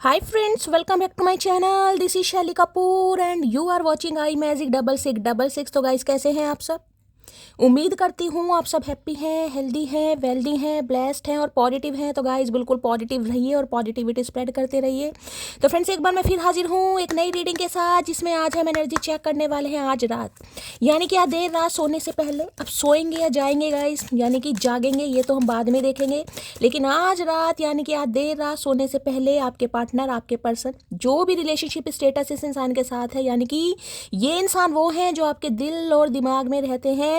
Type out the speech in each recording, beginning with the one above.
Hi friends, welcome back to my channel. This is Shelly Kapoor and you are watching I magic 6666। तो guys कैसे हैं आप सब? उम्मीद करती हूँ आप सब हैप्पी हैं, हेल्दी हैं, वेल्दी हैं, ब्लेस्ड हैं और पॉजिटिव हैं। तो गाइस बिल्कुल पॉजिटिव रहिए और पॉजिटिविटी स्प्रेड करते रहिए। तो फ्रेंड्स एक बार मैं फिर हाजिर हूँ एक नई रीडिंग के साथ, जिसमें आज हम एनर्जी चेक करने वाले हैं आज रात, यानी कि आज देर रात सोने से पहले। अब सोएंगे या जाएंगे गाइस, यानी कि जागेंगे, ये तो हम बाद में देखेंगे। लेकिन आज रात यानी कि आज देर रात सोने से पहले आपके पार्टनर, आपके पर्सन, जो भी रिलेशनशिप स्टेटस इस इंसान के साथ है, यानी कि ये इंसान वो है जो आपके दिल और दिमाग में रहते हैं,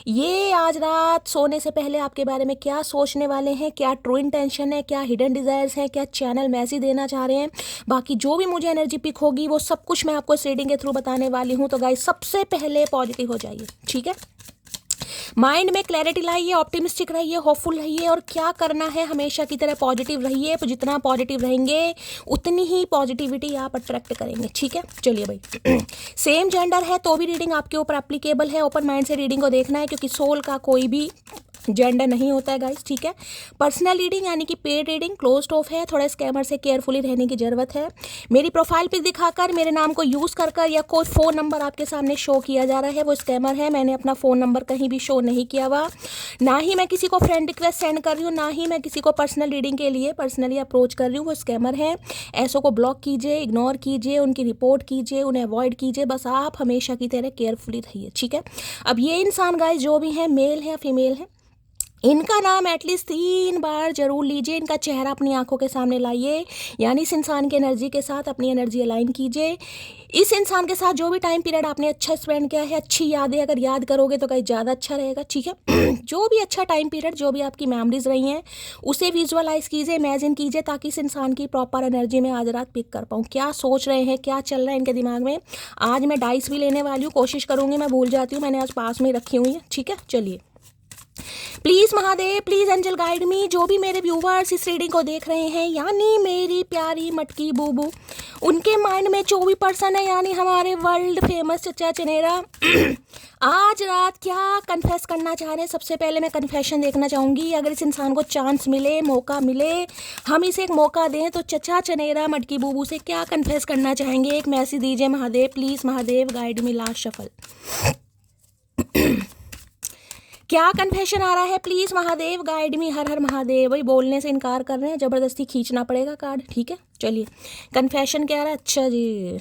ये आज रात सोने से पहले आपके बारे में क्या सोचने वाले हैं, क्या ट्रू इंटेंशन है, क्या हिडन डिजायर्स हैं, क्या चैनल मैसेज देना चाह रहे हैं। बाकी जो भी मुझे एनर्जी पिक होगी वो सब कुछ मैं आपको इस रीडिंग के थ्रू बताने वाली हूँ। तो गाइस सबसे पहले पॉजिटिव हो जाइए, ठीक है। माइंड में क्लैरिटी लाइए, ऑप्टिमिस्टिक रहिए, होपफुल रहिए और क्या करना है हमेशा की तरह पॉजिटिव रहिए। तो जितना पॉजिटिव रहेंगे उतनी ही पॉजिटिविटी आप अट्रैक्ट करेंगे, ठीक है। चलिए भाई सेम जेंडर है तो भी रीडिंग आपके ऊपर एप्लीकेबल है। ओपन माइंड से रीडिंग को देखना है, क्योंकि सोल का कोई भी जेंडर नहीं होता है गाइस, ठीक है। पर्सनल रीडिंग यानी कि पेड रीडिंग क्लोज्ड ऑफ है, थोड़ा स्कैमर से केयरफुली रहने की ज़रूरत है। मेरी प्रोफाइल पिक दिखाकर मेरे नाम को यूज़ कर या कोई फ़ोन नंबर आपके सामने शो किया जा रहा है वो स्कैमर है। मैंने अपना फ़ोन नंबर कहीं भी शो नहीं किया हुआ, ना ही मैं किसी को फ्रेंड रिक्वेस्ट सेंड कर रही हूँ, ना ही मैं किसी को पर्सनल रीडिंग के लिए पर्सनली अप्रोच कर रही हूँ, वो स्कैमर है। ऐसों को ब्लॉक कीजिए, इग्नोर कीजिए, उनकी रिपोर्ट कीजिए, उन्हें अवॉइड कीजिए। बस आप हमेशा की तरह केयरफुली रहिए, ठीक है। अब ये इंसान गाइस जो भी है, मेल है या फीमेल है, इनका नाम एटलीस्ट 3 बार जरूर लीजिए, इनका चेहरा अपनी आंखों के सामने लाइए, यानी इस इंसान की एनर्जी के साथ अपनी एनर्जी अलाइन कीजिए। इस इंसान के साथ जो भी टाइम पीरियड आपने अच्छा स्पेंड किया है, अच्छी यादें अगर याद करोगे तो कहीं ज़्यादा अच्छा रहेगा, ठीक है। जो भी अच्छा टाइम पीरियड, जो भी आपकी मेमोरीज रही हैं, उसे विजुअलाइज कीजिए, इमेजिन कीजिए, ताकि इस इंसान की प्रॉपर एनर्जी में आज रात पिक कर पाऊँ। क्या सोच रहे हैं, क्या चल रहा है इनके दिमाग में। आज मैं डाइस भी लेने वाली हूँ, कोशिश करूँगी, मैं भूल जाती हूँ, मैंने आज पास में रखी हुई है, ठीक है। चलिए please Mahadev, please angel guide me. जो भी मेरे व्यूवर्स इस रीडिंग को देख रहे हैं, यानी मेरी प्यारी मटकी बूबू, उनके माइंड में जो भी पर्सन है, यानी हमारे वर्ल्ड फेमस चचा चनेरा, आज रात क्या कन्फेस करना चाह रहे हैं। सबसे पहले मैं कन्फेशन देखना चाहूँगी। अगर इस इंसान को चांस मिले, मौका मिले, हम इसे एक मौका दें, तो चचा चनेरा मटकी बूबू से क्या कन्फेस करना चाहेंगे। एक मैसेज दीजिए Mahadev, please Mahadev guide me. Last shuffle क्या कन्फेशन आ रहा है, प्लीज महादेव गाइड मी। हर हर महादेव। वही बोलने से इनकार कर रहे हैं, जबरदस्ती खींचना पड़ेगा कार्ड, ठीक है। चलिए कन्फेशन क्या आ रहा है। अच्छा जी,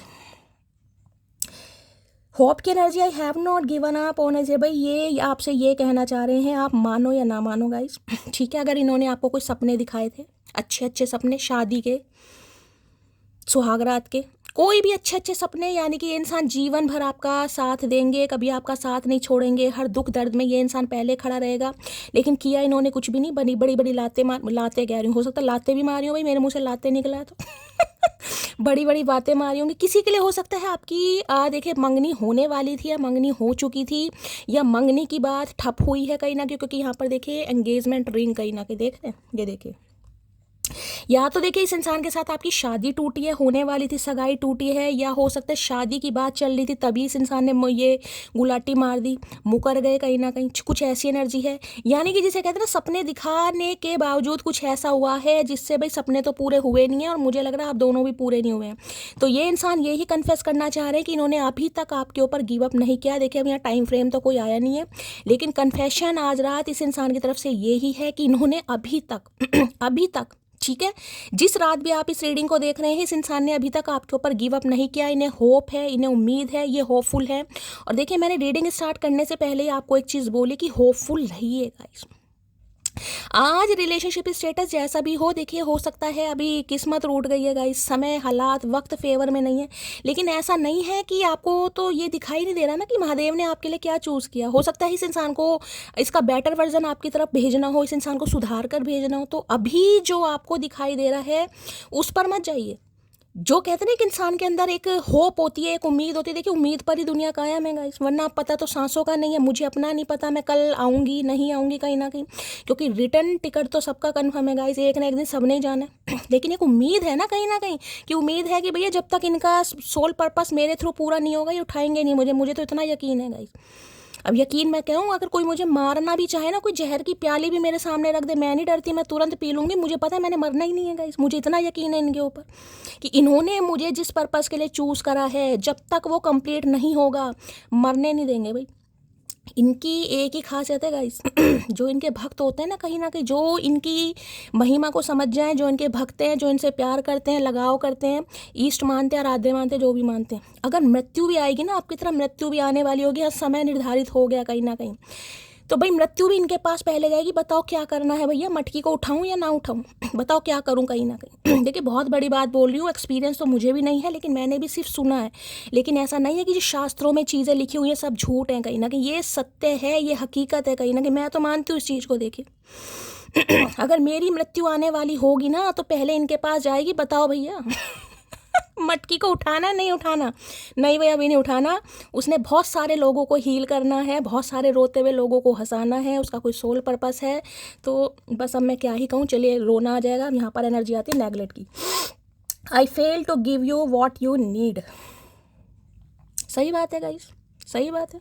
होप की energy, I have not given up on age. भाई ये आपसे ये कहना चाह रहे हैं, आप मानो या ना मानो गाइस, ठीक है। अगर इन्होंने आपको कोई सपने दिखाए थे, अच्छे अच्छे सपने, शादी के, सुहागरात के, कोई भी अच्छे अच्छे सपने, यानी कि ये इंसान जीवन भर आपका साथ देंगे, कभी आपका साथ नहीं छोड़ेंगे, हर दुख दर्द में ये इंसान पहले खड़ा रहेगा। लेकिन किया इन्होंने कुछ भी नहीं, बड़ी बड़ी बड़ी लाते कह रही हूँ, हो सकता है लाते भी मारी हो, भाई मेरे मुंह से लाते निकला है तो बड़ी बड़ी बातें मारी होंगी किसी के लिए। हो सकता है आपकी देखिए मंगनी होने वाली थी या मंगनी हो चुकी थी, या मंगनी की बात ठप हुई है कहीं ना कहीं, क्योंकि यहाँ पर देखिए एंगेजमेंट रिंग कहीं ना कहीं देख रहे हैं, ये देखिए। या तो देखिए इस इंसान के साथ आपकी शादी टूटी है, होने वाली थी, सगाई टूटी है, या हो सकता है शादी की बात चल रही थी, तभी इस इंसान ने ये गुलाटी मार दी, मुकर गए कहीं ना कहीं, कुछ ऐसी एनर्जी है। यानी कि जिसे कहते हैं ना, सपने दिखाने के बावजूद कुछ ऐसा हुआ है जिससे भाई सपने तो पूरे हुए नहीं है, और मुझे लग रहा है आप दोनों भी पूरे नहीं हुए हैं। तो ये इंसान यही कन्फेस करना चाह रहे हैं कि इन्होंने अभी तक आपके ऊपर गिव अप नहीं किया। देखिए अब यहाँ टाइम फ्रेम तो कोई आया नहीं है, लेकिन कन्फेशन आज रात इस इंसान की तरफ से यही है कि इन्होंने अभी तक अभी तक, ठीक है, जिस रात भी आप इस रीडिंग को देख रहे हैं, इस इंसान ने अभी तक आपके ऊपर गिव अप नहीं किया। इन्हें होप है, इन्हें उम्मीद है, ये होपफुल है। और देखिए मैंने रीडिंग स्टार्ट करने से पहले ही आपको एक चीज़ बोली कि होपफुल रहिए गाइस। आज रिलेशनशिप स्टेटस जैसा भी हो, देखिए हो सकता है अभी किस्मत रूठ गई है गाइस, समय, हालात, वक्त फेवर में नहीं है, लेकिन ऐसा नहीं है कि आपको तो ये दिखाई नहीं दे रहा ना कि महादेव ने आपके लिए क्या चूज़ किया। हो सकता है इस इंसान को इसका बेटर वर्जन आपकी तरफ भेजना हो, इस इंसान को सुधार कर भेजना हो। तो अभी जो आपको दिखाई दे रहा है उस पर मत जाइए। जो कहते हैं ना कि इंसान के अंदर एक होप होती है, एक उम्मीद होती है, देखिए उम्मीद पर ही दुनिया कायम है गाइस, वरना पता तो सांसों का नहीं है। मुझे अपना नहीं पता मैं कल आऊँगी नहीं आऊँगी कहीं ना कहीं, क्योंकि रिटर्न टिकट तो सबका कन्फर्म है गाइस, एक ना एक दिन सबने जाना है। लेकिन एक उम्मीद है ना कहीं ना कहीं, कि उम्मीद है कि भैया जब तक इनका सोल पर्पस मेरे थ्रू पूरा नहीं होगा ये उठाएंगे नहीं मुझे, मुझे तो इतना यकीन है गाइस। अब यकीन मैं कहूँ, अगर कोई मुझे मारना भी चाहे ना, कोई जहर की प्याली भी मेरे सामने रख दे, मैं नहीं डरती, मैं तुरंत पी लूँगी। मुझे पता है मैंने मरना ही नहीं है गाइस। मुझे इतना यकीन है इनके ऊपर कि इन्होंने मुझे जिस पर्पज़ के लिए चूज़ करा है, जब तक वो कंप्लीट नहीं होगा मरने नहीं देंगे भाई। इनकी एक ही खासियत है गाइस जो इनके भक्त होते हैं ना कहीं जो इनकी महिमा को समझ जाएं, जो इनके भक्त हैं, जो इनसे प्यार करते हैं, लगाव करते हैं, ईष्ट मानते हैं, आराध्य मानते हैं, जो भी मानते हैं, अगर मृत्यु भी आएगी ना आपकी तरह, मृत्यु भी आने वाली होगी, समय निर्धारित हो गया कहीं ना कहीं, तो भाई मृत्यु भी इनके पास पहले जाएगी। बताओ क्या करना है भैया, मटकी को उठाऊं या ना उठाऊं, बताओ क्या करूं कहीं ना कहीं। देखिए बहुत बड़ी बात बोल रही हूँ, एक्सपीरियंस तो मुझे भी नहीं है, लेकिन मैंने भी सिर्फ सुना है। लेकिन ऐसा नहीं है कि जो शास्त्रों में चीज़ें लिखी हुई हैं सब झूठ हैं, कहीं ना कहीं ये सत्य है, ये हकीकत है कहीं ना कहीं। मैं तो मानती हूँ इस चीज़ को। देखिए अगर मेरी मृत्यु आने वाली होगी ना तो पहले इनके पास जाएगी। बताओ भैया मटकी को उठाना नहीं उठाना, नहीं भैया अभी नहीं उठाना। उसने बहुत सारे लोगों को हील करना है, बहुत सारे रोते हुए लोगों को हंसाना है, उसका कोई सोल पर्पस है। तो बस अब मैं क्या ही कहूँ, चलिए रोना आ जाएगा। यहाँ पर एनर्जी आती है नेगलेक्ट की। I fail to give you what you need. सही बात है गाइस, सही बात है।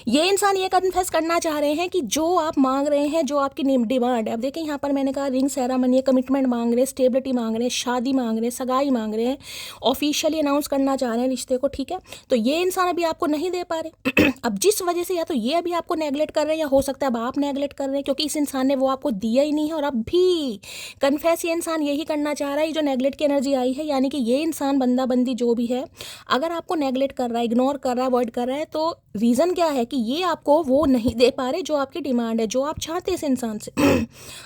ये इंसान ये कन्फेस करना चाह रहे हैं कि जो आप मांग रहे हैं, जो आपकी डिमांड है, अब देखिए यहाँ पर मैंने कहा रिंग सेरेमनी, कमिटमेंट मांग रहे हैं, स्टेबिलिटी मांग रहे हैं, शादी मांग रहे हैं, सगाई मांग रहे हैं, ऑफिशियली अनाउंस करना चाह रहे हैं रिश्ते को, ठीक है। तो ये इंसान अभी आपको नहीं दे पा रहे अब जिस वजह से या तो ये अभी आपको नेगलेक्ट कर रहे हैं, या हो सकता है अब आप नेगलेक्ट कर रहे हैं, क्योंकि इस इंसान ने वो आपको दिया ही नहीं है। और अब भी कन्फेस ये इंसान यही करना चाह रहा है, जो नेगलेक्ट की एनर्जी आई है, यानी कि ये इंसान बंदा बंदी जो भी है, अगर आपको नेगलेक्ट कर रहा है, इग्नोर कर रहा है, अवॉइड कर रहा है, तो रीज़न क्या है कि ये आपको वो नहीं दे पा रहे जो आपकी डिमांड है, जो आप चाहते हैं इस इंसान से।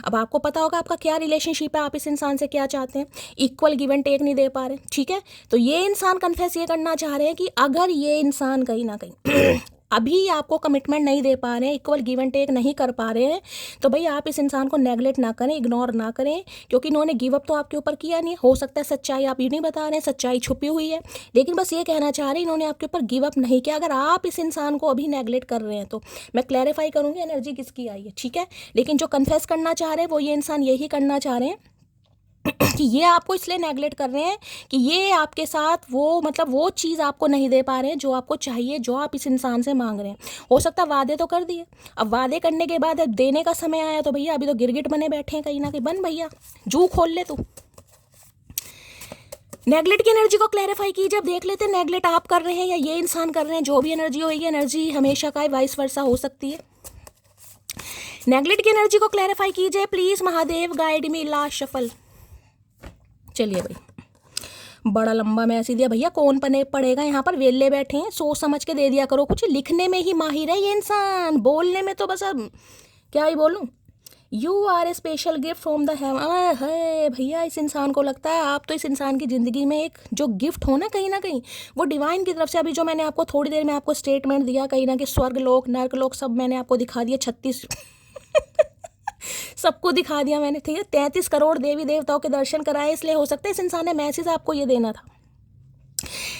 अब आपको पता होगा आपका क्या रिलेशनशिप है, आप इस इंसान से क्या चाहते हैं, इक्वल गिव एंड टेक नहीं दे पा रहे, ठीक है। तो ये इंसान कन्फेस ये करना चाह रहे हैं कि अगर ये इंसान कहीं ना कहीं अभी आपको कमिटमेंट नहीं दे पा रहे हैं, इक्वल गिव एंड टेक नहीं कर पा रहे हैं, तो भाई आप इस इंसान को नेगलेक्ट ना करें, इग्नोर ना करें, क्योंकि इन्होंने गिव अप तो आपके ऊपर किया नहीं। हो सकता है सच्चाई आप ये नहीं बता रहे हैं, सच्चाई छुपी हुई है, लेकिन बस ये कहना चाह रहे हैं इन्होंने आपके ऊपर गिव अप नहीं किया। अगर आप इस इंसान को अभी नेगलेक्ट कर रहे हैं तो मैं क्लैरिफाई करूँगी एनर्जी किसकी आई है, ठीक है। लेकिन जो कन्फेस करना चाह रहे हैं वो ये इंसान यही करना चाह रहे हैं कि ये आपको इसलिए नेगलेक्ट कर रहे हैं कि ये आपके साथ वो मतलब वो चीज़ आपको नहीं दे पा रहे हैं जो आपको चाहिए, जो आप इस इंसान से मांग रहे हैं। हो सकता है वादे तो कर दिए, अब वादे करने के बाद अब देने का समय आया तो भैया अभी तो गिरगिट बने बैठे हैं कहीं ना कहीं। बन भैया जू खोल ले तू। नेगलेक्ट की एनर्जी को क्लैरिफाई कीजिए। अब देख लेते हैं नेगलेक्ट आप कर रहे हैं या ये इंसान कर रहे हैं। जो भी एनर्जी होगी, एनर्जी हमेशा का वाइस वर्सा हो सकती है। नेगलेक्ट की एनर्जी को क्लैरिफाई कीजिए please. Mahadev guide me last shuffle. चलिए भाई, बड़ा लंबा मैसेज दिया भैया, कौन पने पड़ेगा यहाँ पर, वेले बैठे हैं, सोच समझ के दे दिया करो। कुछ लिखने में ही माहिर है ये इंसान, बोलने में तो बस अब क्या ही बोलूँ। You are a special gift from the heaven. है भैया, इस इंसान को लगता है आप तो इस इंसान की ज़िंदगी में एक जो गिफ्ट हो ना कहीं वो डिवाइन की तरफ से। अभी जो मैंने आपको थोड़ी देर में आपको स्टेटमेंट दिया कहीं ना कहीं, स्वर्ग लोक नर्क लोक सब मैंने आपको दिखा दिया, 36 सबको दिखा दिया मैंने, ठीक है। 33 करोड़ देवी देवताओं के दर्शन कराए, इसलिए हो सकता है इस इंसान ने मैसेज आपको ये देना था।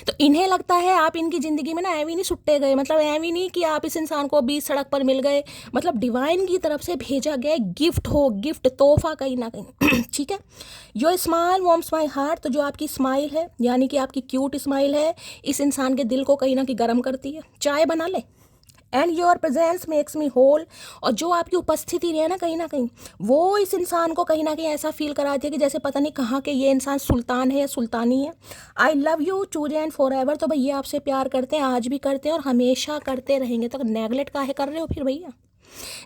तो इन्हें लगता है आप इनकी ज़िंदगी में ना एवी नहीं सुट्टे गए, मतलब एवी नहीं कि आप इस इंसान को बीच सड़क पर मिल गए, मतलब डिवाइन की तरफ से भेजा गया गिफ्ट हो, गिफ्ट तोहफा कहीं ना कहीं ठीक है। Your smile warms my heart. तो जो आपकी स्माइल है, यानी कि आपकी क्यूट स्माइल है, इस इंसान के दिल को कहीं ना कहीं गर्म करती है। चाय बना ले। And your presence makes me whole. और जो आपकी उपस्थिति है ना कहीं वो इस इंसान को कहीं ना कहीं ऐसा फील कराती है कि जैसे पता नहीं कहाँ के ये इंसान सुल्तान है या सुल्तानी है। आई love you today and for ever. तो भैया आपसे प्यार करते हैं, आज भी करते हैं और हमेशा करते रहेंगे। तो नेगलेक्ट काहे कर रहे हो फिर भैया?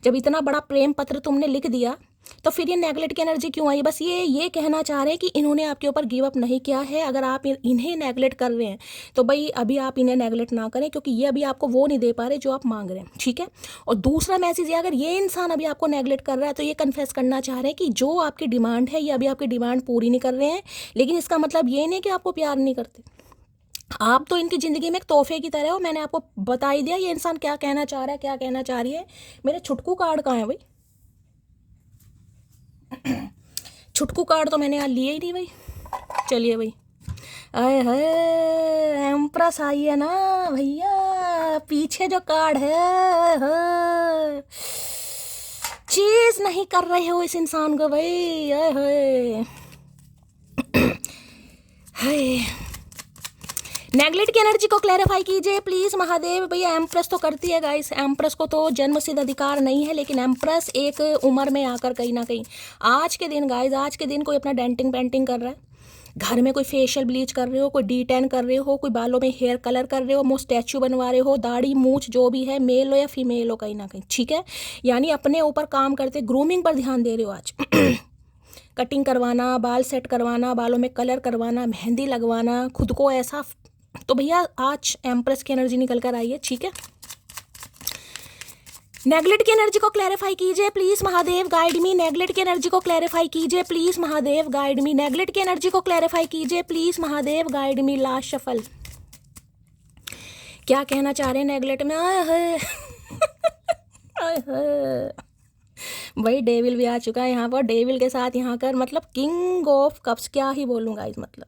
जब इतना बड़ा प्रेम पत्र तुमने लिख दिया तो फिर ये नेगलेक्ट की एनर्जी क्यों आई? बस ये कहना चाह रहे हैं कि इन्होंने आपके ऊपर गिव अप नहीं किया है। अगर आप इन्हें नेगलेक्ट कर रहे हैं तो भाई अभी आप इन्हें नेगलेक्ट ना करें, क्योंकि ये अभी आपको वो नहीं दे पा रहे जो आप मांग रहे हैं, ठीक है। और दूसरा मैसेज ये, अगर ये इंसान अभी आपको नेगलेक्ट कर रहा है तो ये कन्फेस करना चाह रहे हैं कि जो आपकी डिमांड है ये अभी आपकी डिमांड पूरी नहीं कर रहे हैं। लेकिन इसका मतलब ये नहीं कि आपको प्यार नहीं करते, आप तो इनकी ज़िंदगी में एक तोहफे की तरह हो। मैंने आपको बता ही दिया ये इंसान क्या कहना चाह रहा है, क्या कहना चाह रही है। मेरे छुटकू कार्ड कहाँ है भाई? छुटकू कार्ड तो मैंने यहाँ लिए ही नहीं भाई। चलिए भाई, आए हाय एम्प्रेस आई है ना भैया, पीछे जो कार्ड है चीज नहीं कर रहे हो इस इंसान को भाई। आए हाय हाय, नेगलेट की एनर्जी को क्लैरिफाई कीजिए प्लीज महादेव। भैया एम्प्रेस तो करती है गाइस, एम्प्रेस को तो जन्म सिद्ध अधिकार नहीं है, लेकिन एम्प्रेस एक उम्र में आकर कहीं ना कहीं आज के दिन गाइस, आज के दिन कोई अपना डेंटिंग पेंटिंग कर रहा है, घर में कोई फेशियल ब्लीच कर रहे हो, कोई डी10 कर रहे हो, कोई बालों में हेयर कलर कर रहे हो, मुँह स्टैचू बनवा रहे हो, दाढ़ी मूछ जो भी है, मेल हो या फीमेल हो कहीं ना कहीं, ठीक है। यानी अपने ऊपर काम करते, ग्रूमिंग पर ध्यान दे रहे हो आज। कटिंग करवाना, बाल सेट करवाना, बालों में कलर करवाना, मेहंदी लगवाना, खुद को ऐसा, तो भैया आज एम्प्रेस की एनर्जी निकल कर आई है, ठीक है। नेगलेट की एनर्जी को क्लैरिफाई कीजिए please Mahadev, guide me. Neglect की एनर्जी को क्लैरिफाई कीजिए please Mahadev, guide me. Neglect की एनर्जी को क्लैरिफाई कीजिए please Mahadev, guide me. Last shuffle, क्या कहना चाह रहे हैं नेगलेट में? आय हाय आय हाय, भाई डेविल भी आ चुका है यहाँ पर, डेविल के साथ यहाँ कर मतलब किंग ऑफ कप्स, क्या ही बोलूँगा इस मतलब।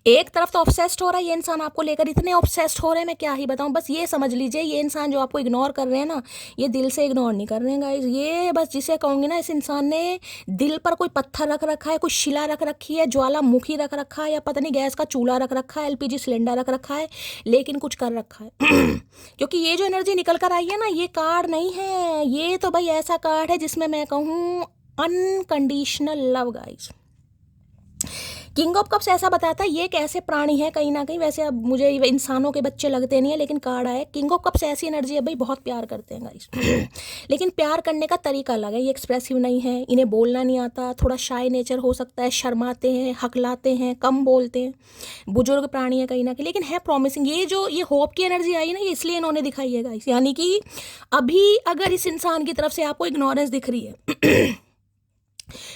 एक तरफ तो ऑब्सेस्ड हो रहा है ये इंसान आपको लेकर, इतने ऑब्सेस्ड हो रहे हैं मैं क्या ही बताऊं। बस ये समझ लीजिए ये इंसान जो आपको इग्नोर कर रहे हैं ना, ये दिल से इग्नोर नहीं कर रहे हैं गाइस, ये बस जिसे कहूँगी ना, इस इंसान ने दिल पर कोई पत्थर रख रखा है, कोई शिला रख रखी है, ज्वालामुखी रख रखा है, या पता नहीं गैस का चूल्हा रख रखा है, एलपीजी सिलेंडर रख रखा है, लेकिन कुछ कर रखा है। क्योंकि ये जो एनर्जी निकल कर आई है ना, ये कार्ड नहीं है, ये तो भाई ऐसा कार्ड है जिसमें मैं कहूँ unconditional love guys. King of cups ऐसा बताता है ये एक ऐसे प्राणी है कहीं ना कहीं, वैसे अब मुझे इंसानों के बच्चे लगते नहीं है, लेकिन कार्ड आया किंग ऑफ कप्स ऐसी एनर्जी है भाई, बहुत प्यार करते हैं गाइस। लेकिन प्यार करने का तरीका अलग है, ये एक्सप्रेसिव नहीं है, इन्हें बोलना नहीं आता, थोड़ा शाय नेचर हो सकता है, शर्माते हैं, हकलाते हैं, कम बोलते हैं, बुजुर्ग प्राणी है कहीं ना कहीं, लेकिन है प्रॉमिसिंग। ये होप की एनर्जी आई ना, ये इसलिए इन्होंने दिखाई है गाइस। यानी कि अभी अगर इस इंसान की तरफ से आपको इग्नोरेंस दिख रही है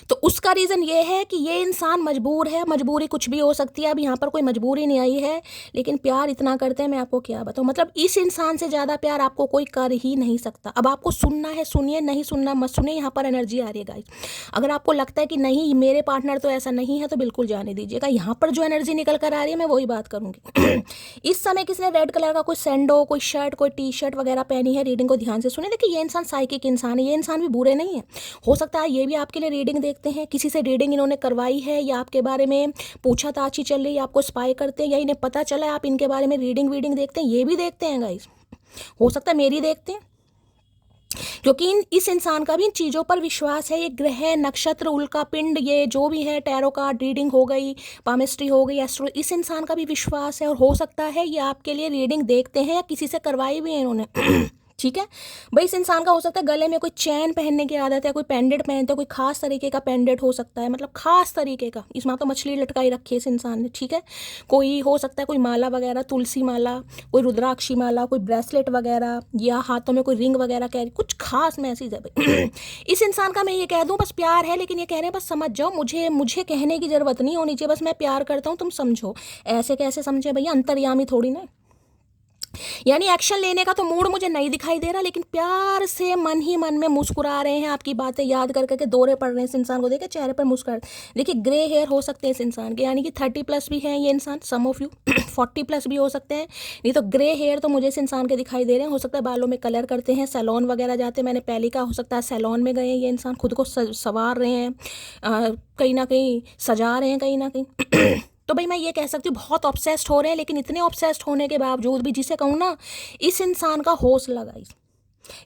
तो उसका रीज़न ये है कि ये इंसान मजबूर है, मजबूरी कुछ भी हो सकती है, अब यहाँ पर कोई मजबूरी नहीं आई है, लेकिन प्यार इतना करते हैं मैं आपको क्या बताऊँ। मतलब इस इंसान से ज़्यादा प्यार आपको कोई कर ही नहीं सकता। अब आपको सुनना है सुनिए, नहीं सुनना मत सुनिए, यहाँ पर एनर्जी आ रही है गाइस। अगर आपको लगता है कि नहीं मेरे पार्टनर तो ऐसा नहीं है, तो बिल्कुल जाने दीजिएगा। यहाँ पर जो एनर्जी निकल कर आ रही है मैं वही बात करूँगी। इस समय किसने रेड कलर का कोई सैंडो, कोई शर्ट, कोई टी शर्ट वगैरह पहनी है, रीडिंग को ध्यान से सुने। देखिए ये इंसान साइकिक इंसान है, ये इंसान भी बुरे नहीं है, हो सकता है ये भी आपके लिए रीडिंग देखते हैं, किसी से रीडिंग इन्होंने करवाई है, या आपके बारे में पूछताछ चल रही है, आपको स्पाई करते हैं, या इन्हें पता चला है आप इनके बारे में रीडिंग देखते हैं, ये भी देखते हैं गाइस, हो सकता है मेरी देखते हैं, क्योंकि इस इंसान का भी इन चीज़ों पर विश्वास है। ये ग्रह, नक्षत्र, उल्का पिंड, ये जो भी है, टैरो कार्ड रीडिंग हो गई, पामिस्ट्री हो गई, एस्ट्रो, इस इंसान का भी विश्वास है, और हो सकता है ये आपके लिए रीडिंग देखते हैं या किसी से करवाई भी है इन्होंने। ठीक है भाई, इस इंसान का हो सकता है गले में कोई चैन पहनने की आदत है, कोई पेंडेंट पहनते हैं, कोई खास तरीके का पेंडेंट हो सकता है, मतलब खास तरीके का, इसमें तो मछली लटकाई रखी है इस इंसान ने, ठीक है। कोई हो सकता है कोई माला वगैरह, तुलसी माला, कोई रुद्राक्षी माला, कोई ब्रेसलेट वगैरह, या हाथों में कोई रिंग वगैरह, कह कुछ खास मैसेज है भाई। इस इंसान का मैं ये कह दूँ बस प्यार है, लेकिन ये कह रहे हैं बस समझ जाओ, मुझे कहने की जरूरत नहीं होनी चाहिए, बस मैं प्यार करता हूँ तुम समझो। ऐसे कैसे समझे भैया, अंतर्यामी थोड़ी ना। यानी एक्शन लेने का तो मूड मुझे नहीं दिखाई दे रहा, लेकिन प्यार से मन ही मन में मुस्कुरा रहे हैं, आपकी बातें याद कर करके दौरे पड़ रहे हैं इस इंसान को, देखे चेहरे पर मुस्कुरा। देखिए ग्रे हेयर हो सकते हैं इस इंसान के, यानी कि 30+ भी हैं ये इंसान, सम ऑफ यू 40+ भी हो सकते हैं, नहीं तो ग्रे हेयर तो मुझे इस इंसान के दिखाई दे रहे हैं। हो सकता है बालों में कलर करते हैं, सैलून वगैरह जाते हैं, मैंने पहले का, हो सकता है सैलून में गए हैं ये इंसान, खुद को संवार रहे हैं, कहीं ना कहीं सजा रहे हैं कहीं ना कहीं। तो भाई मैं ये कह सकती हूँ बहुत ऑब्सेस्ड हो रहे हैं, लेकिन इतने ऑब्सेस्ड होने के बावजूद भी, जिसे कहूँ ना, इस इंसान का हौसला गाइस,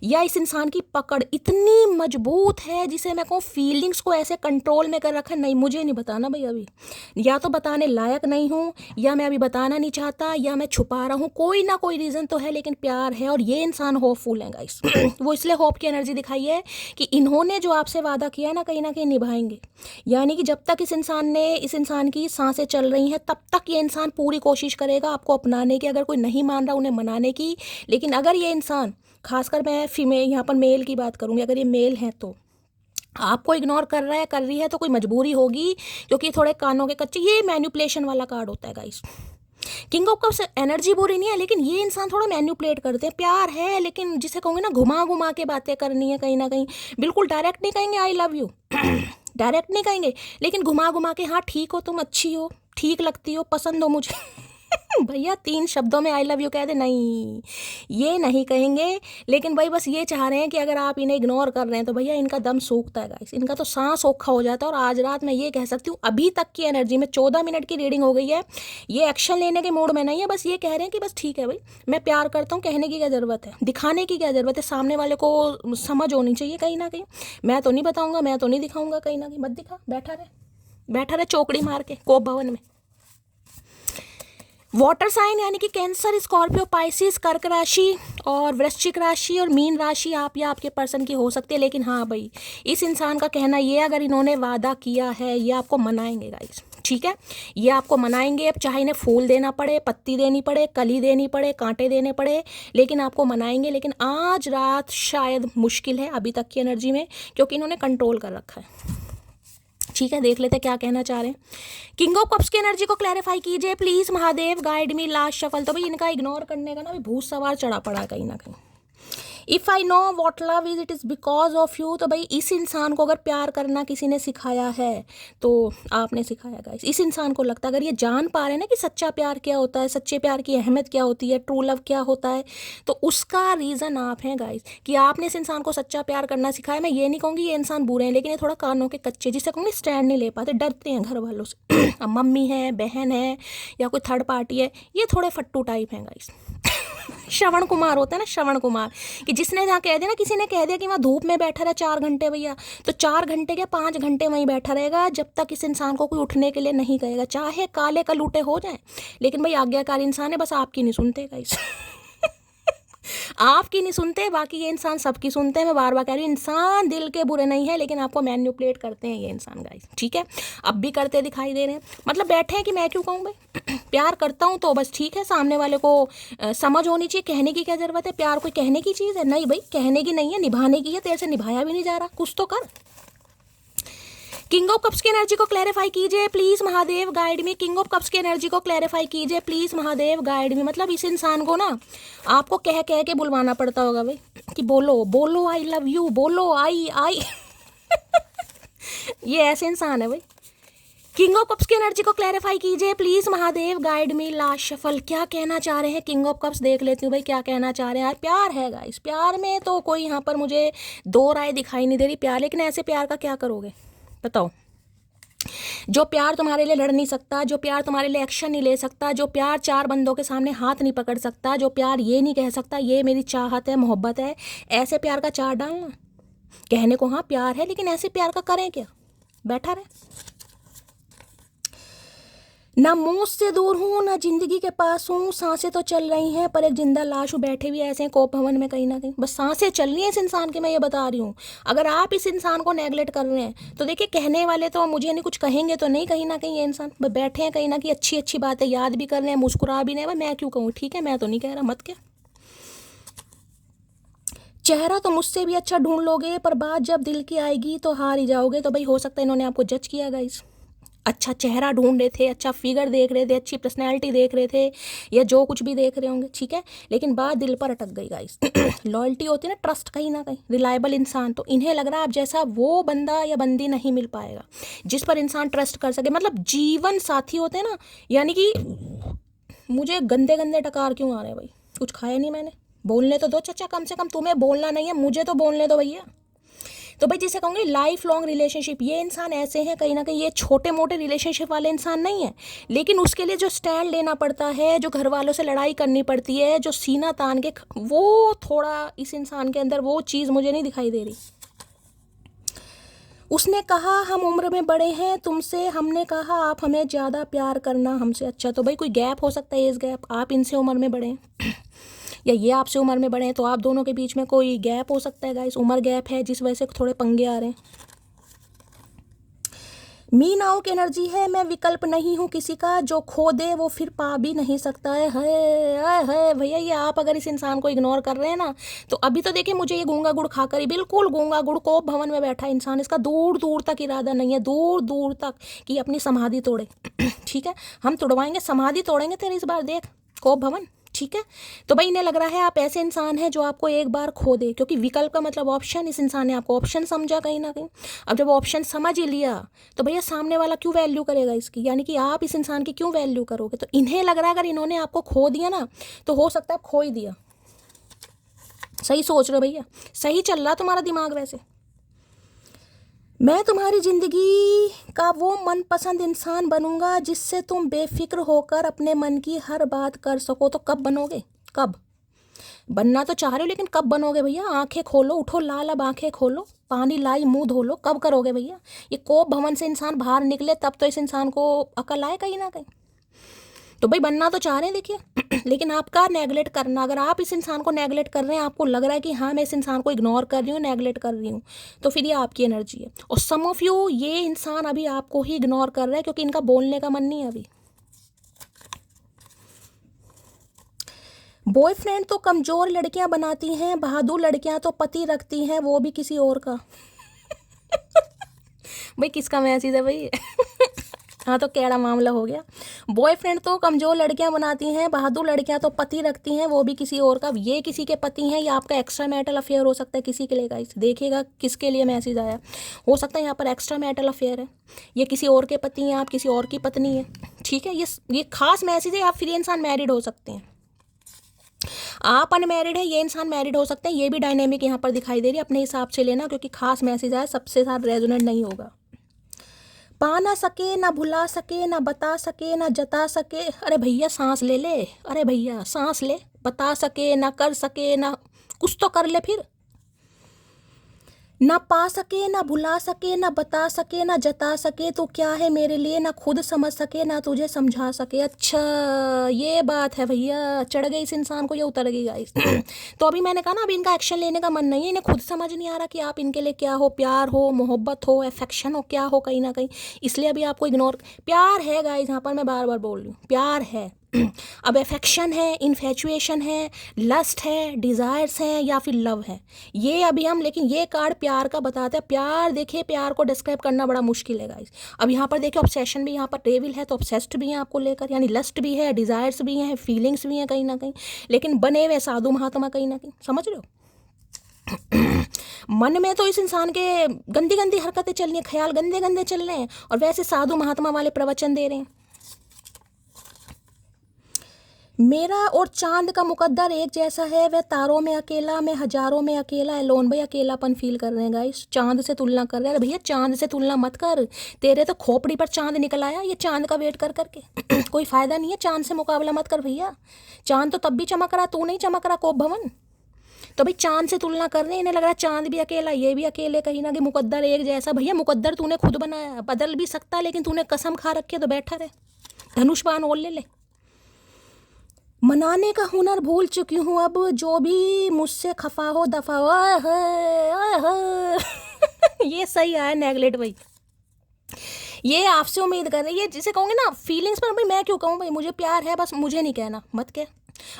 या इस इंसान की पकड़ इतनी मजबूत है, जिसे मैं कहूँ फीलिंग्स को ऐसे कंट्रोल में कर रखा है। नहीं मुझे नहीं बताना भाई अभी, या तो बताने लायक नहीं हूँ, या मैं अभी बताना नहीं चाहता, या मैं छुपा रहा हूँ, कोई ना कोई रीज़न तो है, लेकिन प्यार है। और ये इंसान होपफुल है गाइस। वो इसलिए होप की एनर्जी दिखाई है कि इन्होंने जो आपसे वादा किया ना, कहीं ना कहीं निभाएंगे। यानी कि जब तक इस इंसान की सांसें चल रही हैं, तब तक ये इंसान पूरी कोशिश करेगा आपको अपनाने की, अगर कोई नहीं मान रहा उन्हें मनाने की। लेकिन अगर ये इंसान, खासकर मैं फीमेल, यहाँ पर मेल की बात करूँगी, अगर ये मेल हैं तो आपको इग्नोर कर रहा है, कर रही है, तो कोई मजबूरी होगी, क्योंकि थोड़े कानों के कच्चे, ये मैन्युपुलेशन वाला कार्ड होता है guys. King of cups energy बुरी नहीं है, लेकिन ये इंसान थोड़ा मैन्युपुलेट करते हैं। प्यार है, लेकिन जिसे कहूँगी ना, घुमा घुमा के बातें करनी है कहीं ना कहीं, बिल्कुल डायरेक्ट नहीं कहेंगे आई लव यू, डायरेक्ट नहीं कहेंगे, लेकिन घुमा घुमा के, हाँ ठीक हो तुम, अच्छी हो, ठीक लगती हो, पसंद हो मुझे। भैया 3 शब्दों में आई लव यू कह दे, नहीं ये नहीं कहेंगे, लेकिन भाई बस ये चाह रहे हैं कि अगर आप इन्हें इग्नोर कर रहे हैं तो भैया इनका दम सूखता है गाइस, इनका तो सांस औखा हो जाता है। और आज रात मैं ये कह सकती हूँ अभी तक की एनर्जी में 14 मिनट की रीडिंग हो गई है, ये एक्शन लेने के मूड में नहीं है, बस ये कह रहे हैं कि बस ठीक है भाई मैं प्यार करता हूँ, कहने की क्या ज़रूरत है, दिखाने की क्या ज़रूरत है, सामने वाले को समझ होनी चाहिए कहीं ना कहीं। मैं तो नहीं बताऊँगा, मैं तो नहीं दिखाऊँगा, कहीं ना कहीं मत दिखा, बैठा रहे चौकड़ी मार के कोप भवन में। वाटर साइन यानी कि कैंसर, स्कॉर्पियो, पाइसिस, कर्क राशि और वृश्चिक राशि और मीन राशि आप या आपके पर्सन की हो सकती है। लेकिन हाँ भाई इस इंसान का कहना ये, अगर इन्होंने वादा किया है ये आपको मनाएंगे गाइस, ठीक है, ये आपको मनाएंगे। अब चाहे इन्हें फूल देना पड़े, पत्ती देनी पड़े, कली देनी पड़े, कांटे देने पड़े, लेकिन आपको मनाएंगे। लेकिन आज रात शायद मुश्किल है अभी तक की एनर्जी में, क्योंकि इन्होंने कंट्रोल कर रखा है। ठीक है, देख लेते हैं क्या कहना चाह रहे हैं। किंग ऑफ कप्स की एनर्जी को क्लैरिफाई कीजिए please Mahadev, guide me last shuffle. तो भाई इनका इग्नोर करने का ना भी भूत सवार चढ़ा पड़ा है कहीं ना कहीं। If I know what love is it is because of you. तो भाई इस इंसान को अगर प्यार करना किसी ने सिखाया है तो आपने सिखाया गाइस। इस इंसान को लगता है अगर ये जान पा रहे हैं ना कि सच्चा प्यार क्या होता है, सच्चे प्यार की अहमियत क्या होती है, ट्रू लव क्या होता है, तो उसका रीज़न आप हैं गाइस कि आपने इस इंसान को सच्चा प्यार करना सिखाया। मैं ये नहीं कहूँगी ये इंसान बुरे हैं, लेकिन ये थोड़ा कानों के कच्चे, जिसे कहूँगी स्टैंड नहीं ले पाते, डरते हैं घर वालों से। अब मम्मी है, बहन है या कोई थर्ड पार्टी है, ये थोड़े फट्टू टाइप हैं गाइस। श्रवण कुमार होता है ना, श्रवण कुमार, कि जिसने जहाँ कह दिया ना, किसी ने कह दिया कि वहाँ धूप में बैठा रहा 4 घंटे भैया, तो 4 घंटे क्या 5 घंटे वहीं बैठा रहेगा जब तक इस इंसान को कोई उठने के लिए नहीं कहेगा, चाहे काले कलूटे हो जाए। लेकिन भाई आज्ञाकारी इंसान है, बस आपकी नहीं सुनते गाइस। आपकी नहीं सुनते, बाकी ये इंसान सबकी सुनते हैं। मैं बार बार कह रही हूँ इंसान दिल के बुरे नहीं है, लेकिन आपको मैनिपुलेट करते हैं ये इंसान गाइस, ठीक है, अब भी करते दिखाई दे रहे हैं। मतलब बैठे हैं कि मैं क्यों कहूँ भाई, प्यार करता हूँ तो बस ठीक है, सामने वाले को समझ होनी चाहिए, कहने की क्या ज़रूरत है, प्यार कोई कहने की चीज़ है? नहीं भाई कहने की नहीं है, निभाने की है, तेरे से निभाया भी नहीं जा रहा, कुछ तो कर। किंग ऑफ कप्स की एनर्जी को क्लैरिफाई कीजिए please Mahadev, guide me. King of cups की एनर्जी को क्लैरिफाई कीजिए प्लीज महादेव, गाइड मी। मतलब इस इंसान को ना आपको कह कह के बुलवाना पड़ता होगा भाई कि बोलो बोलो आई लव यू, बोलो आई। ये ऐसे इंसान है भाई। किंग ऑफ कप्स की एनर्जी को क्लैरिफाई कीजिए please Mahadev, guide me last shuffle. क्या कहना चाह रहे हैं किंग ऑफ कप्स, देख लेती हूँ भाई क्या कहना चाह रहे हैं। यार प्यार है गाइस, प्यार में तो कोई यहाँ पर मुझे दो राय दिखाई नहीं दे रही। प्यार, लेकिन ऐसे प्यार का क्या करोगे बताओ? जो प्यार तुम्हारे लिए लड़ नहीं सकता, जो प्यार तुम्हारे लिए एक्शन नहीं ले सकता, जो प्यार 4 बंदों के सामने हाथ नहीं पकड़ सकता, जो प्यार ये नहीं कह सकता ये मेरी चाहत है, मोहब्बत है, ऐसे प्यार का चार डालना। कहने को हाँ प्यार है, लेकिन ऐसे प्यार का करें क्या? बैठा रहे। ना मुंह से दूर हूँ ना जिंदगी के पास हूँ, सांसें तो चल रही हैं पर एक जिंदा लाश हूँ, बैठे भी ऐसे हैं कोप भवन में कहीं ना कहीं, बस सांसें चल रही हैं इस इंसान की, मैं ये बता रही हूँ। अगर आप इस इंसान को नेगलेक्ट कर रहे हैं तो देखिए कहने वाले तो मुझे नहीं कुछ कहेंगे तो नहीं, कहीं ना कहीं ये इंसान बैठे हैं कहीं ना कहीं अच्छी अच्छी बातें याद भी कर रहे हैं, मुस्कुरा भी नहीं। भाई मैं क्यों कहूँ, ठीक है मैं तो नहीं कह रहा, मत क्या। चेहरा तो मुझसे भी अच्छा ढूंढ लोगे पर बात जब दिल की आएगी तो हार ही जाओगे। तो भाई हो सकता है इन्होंने आपको जज किया गाइस, अच्छा चेहरा ढूंढ रहे थे, अच्छा फिगर देख रहे थे, अच्छी पर्सनैलिटी देख रहे थे, या जो कुछ भी देख रहे होंगे, ठीक है, लेकिन बात दिल पर अटक गई गाइस। लॉयल्टी होती है ना, ट्रस्ट, कहीं ना कहीं रिलायबल इंसान, तो इन्हें लग रहा है आप जैसा वो बंदा या बंदी नहीं मिल पाएगा जिस पर इंसान ट्रस्ट कर सके। मतलब जीवन साथी होते हैं ना, यानी कि मुझे गंदे गंदे टकार क्यों आ रहे हैं भाई, कुछ खाया नहीं मैंने, बोलने तो दो चचा, कम से कम तुम्हें बोलना नहीं है, मुझे तो बोलने दो भैया। तो भाई जिसे कहूँगी लाइफ लॉन्ग रिलेशनशिप, ये इंसान ऐसे हैं कहीं ना कहीं, ये छोटे मोटे रिलेशनशिप वाले इंसान नहीं है, लेकिन उसके लिए जो स्टैंड लेना पड़ता है, जो घर वालों से लड़ाई करनी पड़ती है, जो सीना तान के, वो थोड़ा इस इंसान के अंदर वो चीज़ मुझे नहीं दिखाई दे रही। उसने कहा हम उम्र में बड़े हैं तुमसे, हमने कहा आप हमें ज़्यादा प्यार करना हमसे। अच्छा तो भाई कोई गैप हो सकता है, एज गैप, आप इनसे उम्र में बड़े हैं या ये आपसे उम्र में बड़े हैं, तो आप दोनों के बीच में कोई गैप हो सकता है गाइस, उम्र गैप है जिस वजह से थोड़े पंगे आ रहे हैं। मी नाउ की एनर्जी है, मैं विकल्प नहीं हूँ किसी का, जो खो दे वो फिर पा भी नहीं सकता है। है भैया, ये आप अगर इस इंसान को इग्नोर कर रहे हैं ना, तो अभी तो देखिए मुझे ये गूंगा गुड़ खाकर ही, बिल्कुल गूंगा गुड़, कोप भवन में बैठा इंसान, इसका दूर दूर तक इरादा नहीं है, दूर दूर तक कि अपनी समाधि तोड़े। ठीक है, हम तोड़वाएंगे, समाधि तोड़ेंगे तेरे इस बार, देख कोप भवन, ठीक है। तो भाई इन्हें लग रहा है आप ऐसे इंसान हैं जो आपको एक बार खो दे, क्योंकि विकल्प का मतलब ऑप्शन, इस इंसान ने आपको ऑप्शन समझा कहीं ना कहीं। अब जब ऑप्शन समझ ही लिया तो भैया सामने वाला क्यों वैल्यू करेगा इसकी, यानी कि आप इस इंसान की क्यों वैल्यू करोगे। तो इन्हें लग रहा है अगर इन्होंने आपको खो दिया ना तो हो सकता है खो ही दिया। सही सोच रहे हो भैया, सही चल रहा तुम्हारा दिमाग। वैसे मैं तुम्हारी जिंदगी का वो मनपसंद इंसान बनूंगा जिससे तुम बेफिक्र होकर अपने मन की हर बात कर सको। तो कब बनोगे, कब बनना तो चाह रहे हो लेकिन कब बनोगे भैया। आंखें खोलो, उठो लाल, अब आंखें खोलो, पानी लाई मुंह धो लो, कब करोगे भैया। ये कोप भवन से इंसान बाहर निकले तब तो इस इंसान को अकल आए कहीं ना कहीं। तो भाई बनना तो चाह रहे हैं देखिए लेकिन आपका नेगलेक्ट करना, अगर आप इस इंसान को नेगलेक्ट कर रहे हैं, आपको लग रहा है कि हाँ मैं इस इंसान को इग्नोर कर रही हूँ, नेगलेक्ट कर रही हूँ, तो फिर ये आपकी एनर्जी है। और सम ऑफ यू, ये इंसान अभी आपको ही इग्नोर कर रहा है क्योंकि इनका बोलने का मन नहीं है अभी। बॉयफ्रेंड तो कमजोर लड़कियां बनाती हैं, बहादुर लड़कियां तो पति रखती हैं, वो भी किसी और का। भाई किसका मैसेज है भाई हाँ तो कैड़ा मामला हो गया। बॉयफ्रेंड तो कमजोर लड़कियां बनाती हैं, बहादुर लड़कियां तो पति रखती हैं, वो भी किसी और का। ये किसी के पति हैं या आपका एक्स्ट्रा मैरिटल अफेयर हो सकता है किसी के लिए। गाइस देखिएगा किसके लिए मैसेज आया, हो सकता है यहाँ पर एक्स्ट्रा मैरिटल अफेयर है, ये किसी और के पति हैं, आप किसी और की पत्नी है। ठीक है, ये खास मैसेज है। आप फिर ये इंसान मैरिड हो सकते हैं, आप अनमैरिड है, ये इंसान मैरिड हो सकते हैं। ये भी डायनेमिक यहाँ पर दिखाई दे रही है, अपने हिसाब से लेना क्योंकि खास मैसेज आया, सबसे साथ रेजोनेट नहीं होगा। पा ना सके, ना भुला सके, ना बता सके, ना जता सके। अरे भैया सांस ले ले, अरे भैया सांस ले। बता सके, ना कर सके, ना कुछ तो कर ले फिर। ना पा सके, ना भुला सके, ना बता सके, ना जता सके तो क्या है मेरे लिए, ना खुद समझ सके, ना तुझे समझा सके। अच्छा ये बात है भैया, चढ़ गई इस इंसान को, ये उतर गई गाइस तो अभी मैंने कहा ना, अभी इनका एक्शन लेने का मन नहीं है, इन्हें खुद समझ नहीं आ रहा कि आप इनके लिए क्या हो, प्यार हो, मोहब्बत हो, अफेक्शन हो, क्या हो कहीं ना कहीं, इसलिए अभी आपको इग्नोर। प्यार है गाइस, यहाँ पर मैं बार बार बोल रही हूँ, प्यार है अब अफेक्शन है, इन्फेचुएशन है, लस्ट है, डिज़ायर्स हैं या फिर लव है, ये अभी हम, लेकिन ये कार्ड प्यार का बताते हैं। प्यार देखिए, प्यार को डिस्क्राइब करना बड़ा मुश्किल है गाइस। अब यहाँ पर देखिए ऑब्सेशन भी, यहाँ पर डेविल है तो ऑब्सेस्ड भी है आपको लेकर, यानी लस्ट भी है, डिज़ायर्स भी हैं, फीलिंग्स भी हैं कहीं ना कहीं, लेकिन बने हुए साधु महात्मा कहीं ना कहीं, समझ रहे हो मन में तो इस इंसान के गंदी गंदी हरकतें चल रही हैं, ख्याल गंदे गंदे चल रहे हैं, और वैसे साधु महात्मा वाले प्रवचन दे रहे हैं। मेरा और चांद का मुकद्दर एक जैसा है, वह तारों में अकेला, मैं हजारों में अकेला। एलोन भाई अकेलापन फील कर रहे हैं गाइस, चांद से तुलना कर रहे हैं। भैया चांद से तुलना मत कर, तेरे तो खोपड़ी पर चांद निकल आया, ये चांद का वेट कर करके कोई फायदा नहीं है, चांद से मुकाबला मत कर भैया। चांद तो तब भी चमक रहा, तू नहीं चमक रहा कोप भवन। तो भाई चांद से तुलना कर रहे हैं, इन्हें लग रहा है चांद भी अकेला, ये भी अकेले, कहीं ना कहीं मुकद्दर एक जैसा। भैया मुकद्दर तूने खुद बनाया, बदल भी सकता है, लेकिन तूने कसम खा रखी है तो बैठा रहे, धनुष बाण और ले ले। मनाने का हुनर भूल चुकी हूँ अब, जो भी मुझसे खफा हो दफा हो। ये सही आया नेगलेक्ट भाई, ये आपसे उम्मीद कर रही है, ये जिसे कहूँगे ना फीलिंग्स पर। भाई मैं क्यों कहूँ भाई, मुझे प्यार है, बस मुझे नहीं कहना, मत कह।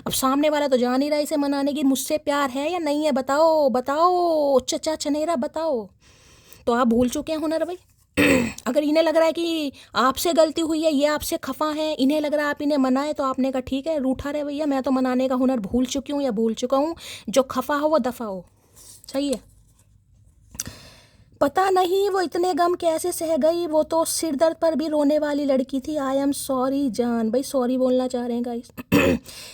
अब सामने वाला तो जान ही रहा इसे मनाने की, मुझसे प्यार है या नहीं है, बताओ बताओ चचा चनेरा बताओ। तो आप भूल चुके हैं हुनर भाई अगर इन्हें लग रहा है कि आपसे गलती हुई है, ये आपसे खफा है, इन्हें लग रहा है आप इन्हें मनाए, तो आपने कहा ठीक है रूठा रहे भैया, मैं तो मनाने का हुनर भूल चुकी हूँ या भूल चुका हूँ, जो खफा हो वो दफा हो। सही है। पता नहीं वो इतने गम कैसे सह गई, वो तो सिर दर्द पर भी रोने वाली लड़की थी। आई एम सॉरी जान। भाई सॉरी बोलना चाह रहे हैं गाइस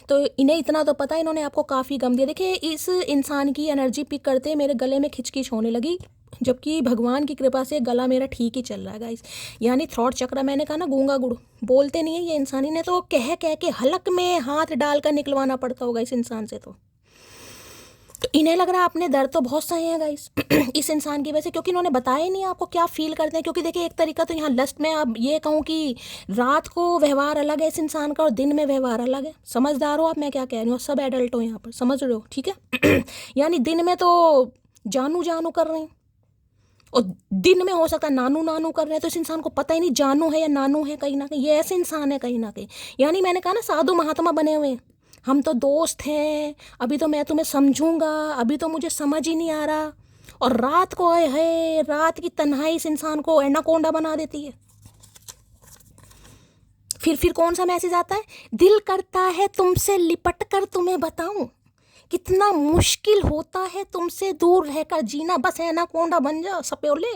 तो इन्हें इतना तो पता है, इन्होंने आपको काफ़ी गम दिया। देखिए इस इंसान की एनर्जी पिक करते मेरे गले में खिचखिच होने लगी, जबकि भगवान की कृपा से गला मेरा ठीक ही चल रहा है गाइस। यानी थ्रॉट चक्र, मैंने कहा ना गूंगा गुड़, बोलते नहीं है ये इंसान, इन्हें तो कह कह के हलक में हाथ डालकर निकलवाना पड़ता होगा इस इंसान से। तो इन्हें लग रहा है आपने दर्द तो बहुत सहे हैं गाइस इस इंसान की वजह से, क्योंकि इन्होंने बताया ही नहीं आपको क्या फील करते हैं। क्योंकि देखिए एक तरीका तो यहाँ लस्ट में, आप ये कहूँ कि रात को व्यवहार अलग है इस इंसान का और दिन में व्यवहार अलग है। समझदार हो आप मैं क्या कह रही हूँ, सब एडल्ट हो यहाँ पर, समझ रहे हो ठीक है यानी दिन में तो जानू जानू कर रहे हैं और दिन में हो सकता है नानू नानू कर रहे हैं, तो इस इंसान को पता ही नहीं जानू है या नानू है कहीं ना कहीं, ये ऐसे इंसान है कहीं ना कहीं। यानी मैंने कहा ना साधु महात्मा बने हुए हैं, हम तो दोस्त हैं, अभी तो मैं तुम्हें समझूंगा, अभी तो मुझे समझ ही नहीं आ रहा। और रात को है, रात की तन्हाई इस इंसान को एनाकोंडा बना देती है। फिर कौन सा मैसेज आता है, दिल करता है तुमसे लिपट कर तुम्हें बताऊं कितना मुश्किल होता है तुमसे दूर रहकर जीना, बस एनाकोंडा बन जाओ सपेले।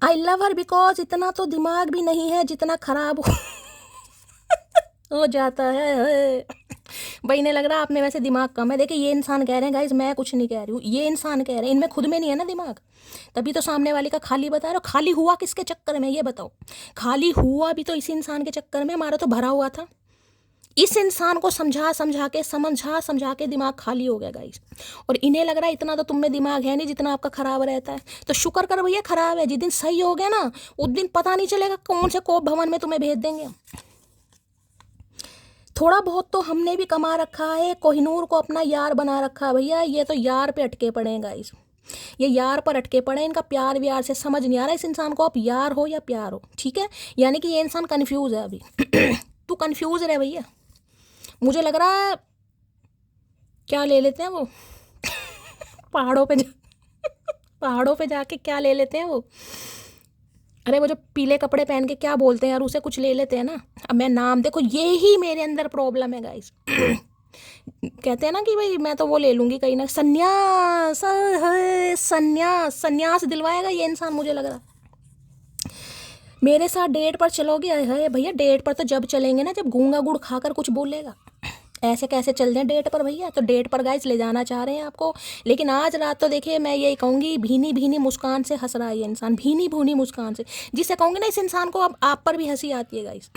आई लव हर बिकॉज इतना तो दिमाग भी नहीं है जितना खराब हो जाता है। भाई इन्हें लग रहा है आप में वैसे दिमाग कम है। देखिए ये इंसान कह रहे हैं गाइज, मैं कुछ नहीं कह रही हूँ, ये इंसान कह रहे हैं, इनमें खुद में नहीं है ना दिमाग, तभी तो सामने वाले का खाली बता रहे हो। खाली हुआ किसके चक्कर में ये बताओ, खाली हुआ भी तो इसी इंसान के चक्कर में, हमारा तो भरा हुआ था। इस इंसान को समझा समझा के दिमाग खाली हो गया गाइस। और इन्हें लग रहा है इतना तो तुम में दिमाग है नहीं जितना आपका खराब रहता है। तो शुक्र कर भैया खराब है, जिस दिन सही हो गया ना उस दिन पता नहीं चलेगा कौन से कोप भवन में तुम्हें भेज देंगे। थोड़ा बहुत तो हमने भी कमा रखा है, कोहिनूर को अपना यार बना रखा है भैया। ये तो यार पे अटके पड़े हैं गाइस, ये यार पर अटके पड़े, इनका प्यार व्यार से समझ नहीं आ रहा इस इंसान को, आप यार हो या प्यार हो, ठीक है। यानी कि ये इंसान कन्फ्यूज है अभी। तू कन्फ्यूज रहे भैया, मुझे लग रहा है क्या ले लेते हैं वो पहाड़ों पे जाके क्या ले लेते हैं वो, अरे वो जो पीले कपड़े पहन के क्या बोलते हैं यार, उसे कुछ ले लेते हैं ना। अब मैं नाम, देखो ये ही मेरे अंदर प्रॉब्लम है गाइस। कहते हैं ना कि भाई मैं तो वो ले लूंगी कहीं ना, संन्यास, संन्यास दिलवाएगा ये इंसान, मुझे लग रहा। मेरे साथ डेट पर चलोगे? है भैया डेट पर तो जब चलेंगे ना जब गूंगा गुड़ खाकर कुछ बोलेगा। ऐसे कैसे चल रहे हैं डेट पर भैया? तो डेट पर गाइस ले जाना चाह रहे हैं आपको, लेकिन आज रात तो देखिए मैं यही कहूँगी, भीनी भीनी मुस्कान से हंस रहा है ये इंसान, भीनी भूनी मुस्कान से, जिसे कहूँगी ना इस इंसान को अब आप पर भी हंसी आती है गाइस।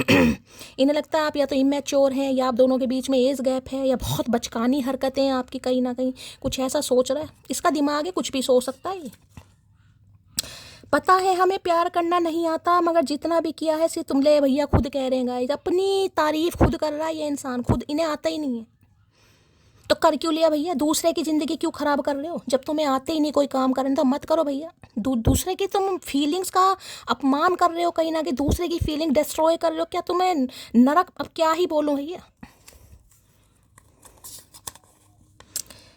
इन्हें लगता है आप या तो इमेच्योर हैं, या आप दोनों के बीच में एज गैप है, या बहुत बचकानी हरकतें हैं आपकी, कहीं ना कहीं कुछ ऐसा सोच रहा है। इसका दिमाग है, कुछ भी सोच सकता है ये। पता है हमें प्यार करना नहीं आता, मगर जितना भी किया है सिर्फ तुम ले भैया खुद कह रहे हैं गाइस, अपनी तारीफ खुद कर रहा है ये इंसान, खुद इन्हें आता ही नहीं है तो कर क्यों लिया भैया? दूसरे की ज़िंदगी क्यों ख़राब कर रहे हो? जब तुम्हें आते ही नहीं कोई काम करने तो मत करो भैया। दूसरे की तुम फीलिंग्स का अपमान कर रहे हो, कहीं ना कहीं दूसरे की फीलिंग डिस्ट्रॉय कर रहे हो। क्या तुम्हें नरक, अब क्या ही बोलूं भैया।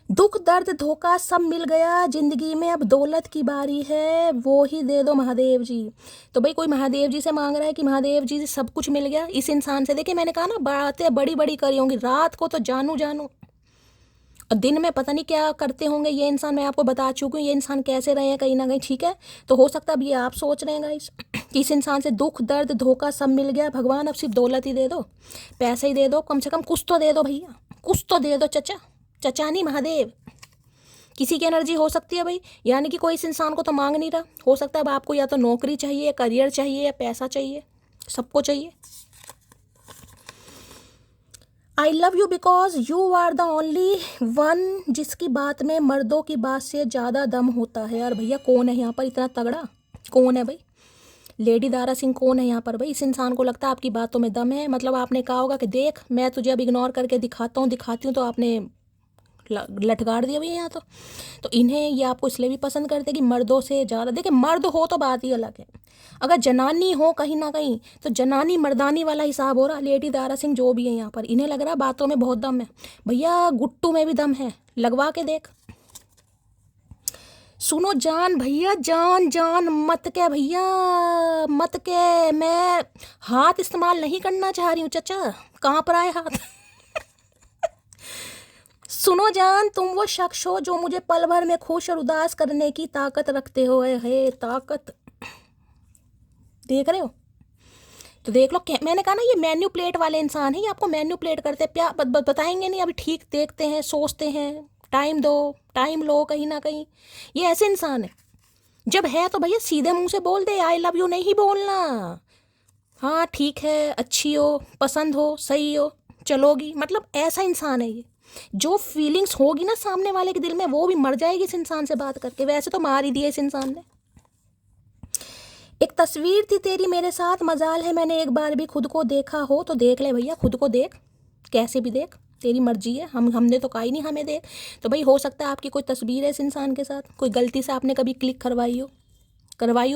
दुख दर्द धोखा सब मिल गया जिंदगी में, अब दौलत की बारी है, वो ही दे दो महादेव जी। तो भाई कोई महादेव जी से मांग रहा है कि महादेव जी से सब कुछ मिल गया इस इंसान से। देखिए मैंने कहा ना बातें बड़ी बड़ी करी होंगी, रात को तो जानू और दिन में पता नहीं क्या करते होंगे ये इंसान। मैं आपको बता चुकी हूँ ये इंसान कैसे रहे हैं कहीं ना कहीं, ठीक है। तो हो सकता है अब ये आप सोच रहे हैं गाइस कि इस इंसान से दुख दर्द धोखा सब मिल गया, भगवान अब सिर्फ दौलत ही दे दो, पैसे ही दे दो, कम से कम कुछ तो दे दो भैया, कुछ तो दे दो चचा नहीं महादेव। किसी की एनर्जी हो सकती है भाई, यानी कि कोई इस इंसान को तो मांग नहीं रहा। हो सकता है अब आपको या तो नौकरी चाहिए, करियर चाहिए, या पैसा चाहिए, सबको चाहिए। I love you because you are the only one, जिसकी बात में मर्दों की बात से ज़्यादा दम होता है। यार भैया कौन है यहाँ पर इतना तगड़ा, कौन है भाई? लेडी दारा सिंह कौन है यहाँ पर भाई? इस इंसान को लगता है आपकी बातों में दम है। मतलब आपने कहा होगा कि देख मैं तुझे अब इग्नोर करके दिखाती हूँ, तो आपने लटगाड़ दिया भैया यहाँ तो इन्हें ये आपको इसलिए भी पसंद करते कि मर्दों से ज़्यादा। देखिए मर्द हो तो बात ही अलग है, अगर जनानी हो कहीं ना कहीं तो जनानी मर्दानी वाला हिसाब हो रहा। लेडी दारा सिंह जो भी है यहाँ पर, इन्हें लग रहा है बातों में बहुत दम है भैया, गुट्टू में भी दम है, लगवा के देख। सुनो जान भैया, जान मत के भैया, मत के। मैं हाथ इस्तेमाल नहीं करना चाह रही हूँ चचा, कहाँ पर आए हाथ? सुनो जान, तुम वो शख्स हो जो मुझे पल भर में खुश और उदास करने की ताकत रखते हो। है ताकत, देख रहे हो? तो देख लो, मैंने कहा ना ये मैन्युपुलेट वाले इंसान है, ये आपको मैन्युपुलेट करते प्यार बताएंगे नहीं, अभी ठीक देखते हैं, सोचते हैं, टाइम दो, टाइम लो, कहीं ना कहीं ये ऐसे इंसान है। जब है तो भैया सीधे मुंह से बोल दे, आई लव यू नहीं बोलना। हाँ ठीक है, अच्छी हो, पसंद हो, सही हो, चलोगी, मतलब ऐसा इंसान है ये। जो फीलिंग्स होगी ना सामने वाले के दिल में, वो भी मर जाएगी इस इंसान से बात करके। वैसे तो मार ही दिया इस इंसान ने। एक तस्वीर थी तेरी मेरे साथ, मजाल है मैंने एक बार भी खुद को देखा हो। तो देख ले भैया, खुद को देख, कैसे भी देख, तेरी मर्जी है, हमने तो कहा ही नहीं हमें देख। तो भाई हो सकता है आपकी कोई तस्वीर है इस इंसान के साथ, कोई गलती से आपने कभी क्लिक करवाई हो,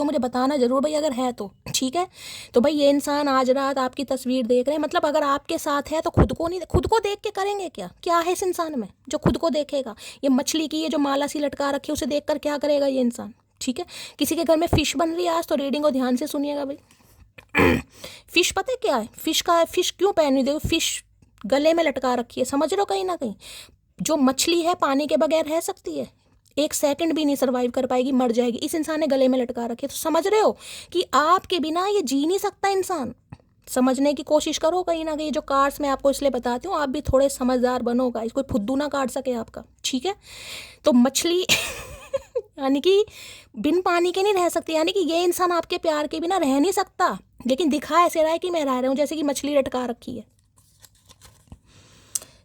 मुझे बताना जरूर भाई अगर है तो, ठीक है। तो भाई ये इंसान आज रात आपकी तस्वीर देख रहे हैं, मतलब अगर आपके साथ है तो खुद को देख के करेंगे क्या है इस इंसान में जो खुद को देखेगा? ये मछली की ये जो माला सी लटका रखी है उसे देख कर क्या करेगा ये इंसान, ठीक है। किसी के घर में फिश बन रही है आज, तो रीडिंग को ध्यान से सुनिएगा भाई। फिश पता है क्या है? फिश क्यों पहनी? देखो फिश गले में लटका रखी है, समझ रहे हो? कहीं ना कहीं जो मछली है पानी के बगैर रह सकती है? 1 सेकंड भी नहीं सर्वाइव कर पाएगी, मर जाएगी। इस इंसान ने गले में लटका रखी है, तो समझ रहे हो कि आपके बिना ये जी नहीं सकता इंसान। समझने की कोशिश करो कहीं ना कहीं। जो कार्ड्स मैं आपको इसलिए बताती हूँ, आप भी थोड़े समझदार बनो गाइस, कोई फुद्दू ना काट सके आपका, ठीक है? तो मछली यानी कि बिन पानी के नहीं रह सकती, यानी कि ये इंसान आपके प्यार के बिना रह नहीं सकता, लेकिन दिखा ऐसे रहा है कि मैं रह रहा हूँ, जैसे कि मछली लटका रखी है।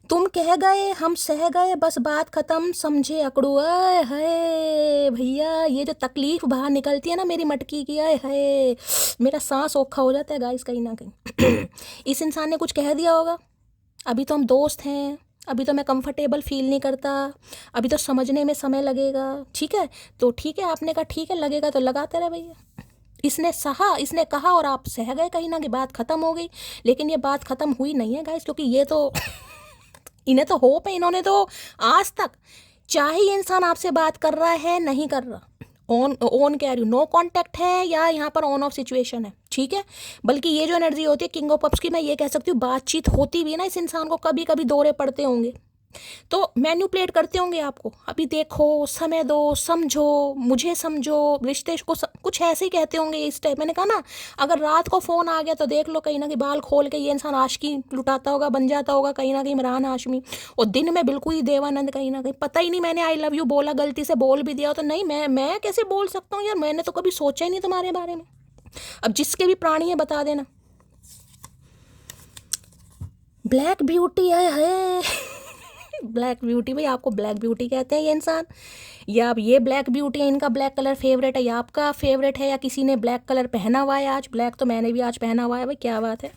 तुम कह गए हम सह गए, बस बात खत्म, समझे अकड़ू। आए हाय भैया, ये जो तकलीफ बाहर निकलती है ना मेरी मटकी की, आए हाय मेरा सांस औखा हो जाता है गाइस कहीं ना कहीं। इस इंसान ने कुछ कह दिया होगा, अभी तो हम दोस्त हैं, अभी तो मैं कंफर्टेबल फील नहीं करता, अभी तो समझने में समय लगेगा, ठीक है? तो ठीक है, आपने कहा ठीक है लगेगा तो लगाते रहे भैया। इसने सहा, इसने कहा और आप सह गए कहीं ना कि बात खत्म हो गई। लेकिन ये बात खत्म हुई नहीं है गाइस, क्योंकि ये तो इन्हें तो होप है, इन्होंने तो आज तक, चाहे ये इंसान आपसे बात कर रहा है नहीं कर रहा, ऑन कह रही हूँ, नो कांटेक्ट है या यहाँ पर ऑन ऑफ सिचुएशन है, ठीक है? बल्कि ये जो एनर्जी होती है किंग ऑफ कप्स की, मैं ये कह सकती हूँ बातचीत होती भी है ना, इस इंसान को कभी कभी दौरे पड़ते होंगे, तो मैन्युपुलेट करते होंगे आपको। अभी देखो, समय दो, समझो, मुझे समझो, रिश्ते को कुछ ऐसे ही कहते होंगे इस टाइप। मैंने कहा ना, अगर रात को फ़ोन आ गया तो देख लो कहीं ना कहीं बाल खोल के ये इंसान आशिकी लुटाता होगा, बन जाता होगा कहीं ना कहीं इमरान हाशमी, और दिन में बिल्कुल ही देवानंद कहीं ना कहीं। पता ही नहीं मैंने आई लव यू बोला, गलती से बोल भी दिया तो नहीं, मैं कैसे बोल सकता हूँ यार, मैंने तो कभी सोचा ही नहीं तुम्हारे बारे में। अब जिसके भी प्राणी है बता देना। ब्लैक ब्यूटी है ब्लैक ब्यूटी, भाई आपको ब्लैक ब्यूटी कहते हैं ये इंसान, या अब ये ब्लैक ब्यूटी है, इनका ब्लैक कलर फेवरेट है या आपका फेवरेट है, या किसी ने ब्लैक कलर पहना हुआ है आज? ब्लैक तो मैंने भी आज पहना हुआ है भाई, क्या बात है।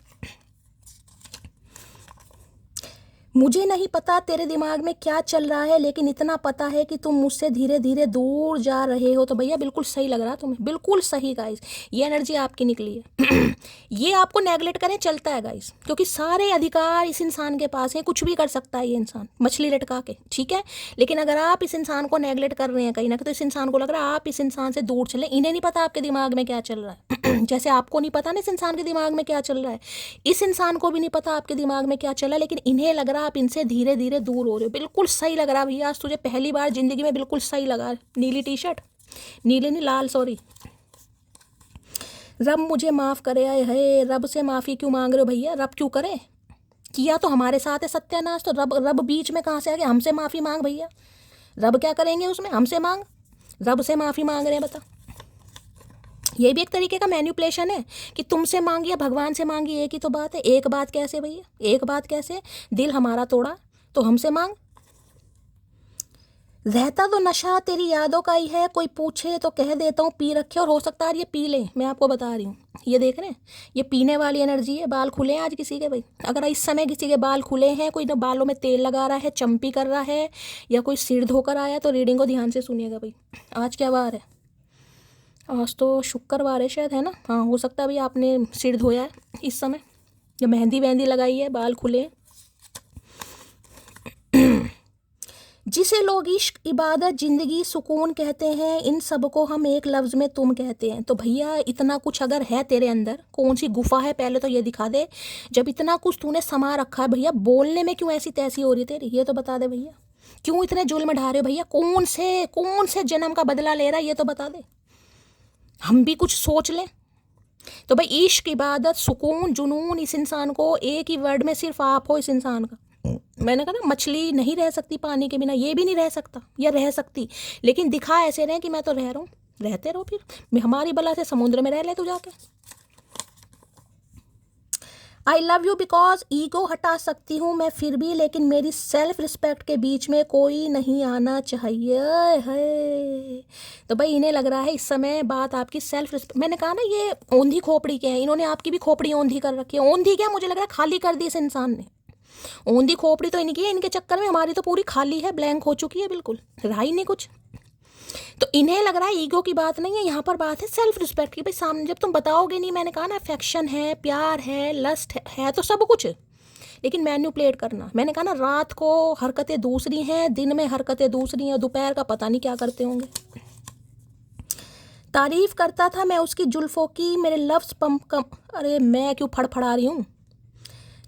मुझे नहीं पता तेरे दिमाग में क्या चल रहा है, लेकिन इतना पता है कि तुम मुझसे धीरे धीरे दूर जा रहे हो। तो भैया बिल्कुल सही लग रहा है तुम्हें, बिल्कुल सही गाइस, ये एनर्जी आपकी निकली है। ये आपको नेगलेक्ट करें चलता है गाइस, क्योंकि सारे अधिकार इस इंसान के पास हैं, कुछ भी कर सकता है ये इंसान मछली लटका के, ठीक है? लेकिन अगर आप इस इंसान को नेगलेक्ट कर रहे हैं कहीं ना कहीं, तो इस इंसान को लग रहा है आप इस इंसान से दूर चले। इन्हें नहीं पता आपके दिमाग में क्या चल रहा है। जैसे आपको नहीं पता ना इस इंसान के दिमाग में क्या चल रहा है, इस इंसान को भी नहीं पता आपके दिमाग में क्या चल रहा है, लेकिन इन्हें लग रहा है आप इनसे धीरे धीरे दूर हो रहे हो। बिल्कुल सही लग रहा भैया, आज तुझे पहली बार जिंदगी में बिल्कुल सही लगा। नीली टी शर्ट, नीली नहीं लाल, सॉरी। रब मुझे माफ़ करे, आए है रब से माफ़ी क्यों मांग रहे हो भैया? रब क्यों करे? किया तो हमारे साथ है सत्यानाश, तो रब बीच में कहाँ से आ गया? हमसे माफ़ी मांग भैया, रब क्या करेंगे उसमें? हमसे मांग, रब से माफ़ी मांग रहे हैं, बता। ये भी एक तरीके का मैन्युपुलेशन है कि तुमसे मांगी या भगवान से मांगी, एक ही तो बात है। एक बात कैसे भैया, एक बात कैसे? दिल हमारा तोड़ा तो हमसे मांग। रहता तो नशा तेरी यादों का ही है, कोई पूछे तो कह देता हूँ पी रखे, और हो सकता है ये पी ले, मैं आपको बता रही हूँ। ये देख रहे हैं, ये पीने वाली एनर्जी है। बाल खुले हैं आज किसी के भाई, अगर इस समय किसी के बाल खुले हैं, कोई ना बालों में तेल लगा रहा है, चंपी कर रहा है, या कोई सिर धोकर आया, तो रीडिंग को ध्यान से सुनिएगा भाई। आज क्या बार है? आज तो शुक्रवार है शायद, है ना? हाँ, हो सकता है भाई आपने सिर धोया है इस समय, या मेहंदी वहंदी लगाई है, बाल खुले। जिसे लोग इश्क, इबादत, ज़िंदगी, सुकून कहते हैं, इन सब को हम एक लफ्ज़ में तुम कहते हैं। तो भैया इतना कुछ अगर है तेरे अंदर, कौन सी गुफा है पहले तो ये दिखा दे। जब इतना कुछ तूने समा रखा है भैया, बोलने में क्यों ऐसी तैसी हो रही है तेरी, ये तो बता दे भैया। क्यों इतने जुल्म ढा रहे हो भैया? कौन से जन्म का बदला ले रहा है, ये तो बता दे, हम भी कुछ सोच लें। तो भाई इश्क, इबादत, सुकून, जुनून, इस इंसान को एक ही वर्ड में सिर्फ आप हो इस इंसान का। मैंने कहा ना, मछली नहीं रह सकती पानी के बिना, ये भी नहीं रह सकता, या रह सकती, लेकिन दिखा ऐसे रहे कि मैं तो रह रहा हूँ। रहते रहो फिर, हमारी बला से समुद्र में रह ले तू जाके। आई लव यू बिकॉज ईगो हटा सकती हूँ मैं फिर भी, लेकिन मेरी सेल्फ रिस्पेक्ट के बीच में कोई नहीं आना चाहिए है। तो भाई इन्हें लग रहा है इस समय बात आपकी सेल्फ रिस्पेक्ट। मैंने कहा ना, ये औंधी खोपड़ी के हैं, इन्होंने आपकी भी खोपड़ी औंधी कर रखी है। औंधी क्या, मुझे लग रहा है खाली कर दी इस इंसान ने। औंधी खोपड़ी तो इनकी है, इनके चक्कर में हमारी तो पूरी खाली है, ब्लैंक हो चुकी है, बिल्कुल रहा ही नहीं कुछ। तो इन्हें लग रहा है ईगो की बात नहीं है, यहाँ पर बात है सेल्फ रिस्पेक्ट की। भाई सामने जब तुम बताओगे नहीं, मैंने कहा ना अफेक्शन है, प्यार है, लस्ट है तो सब कुछ, लेकिन मैन्युपुलेट करना। मैंने कहा ना, रात को हरकतें दूसरी हैं, दिन में हरकतें दूसरी हैं, दोपहर का पता नहीं क्या करते होंगे। तारीफ करता था मैं उसकी जुल्फों की, मेरे लफ्ज़ पंप कम, अरे मैं क्यों फड़फड़ा रही हूँ।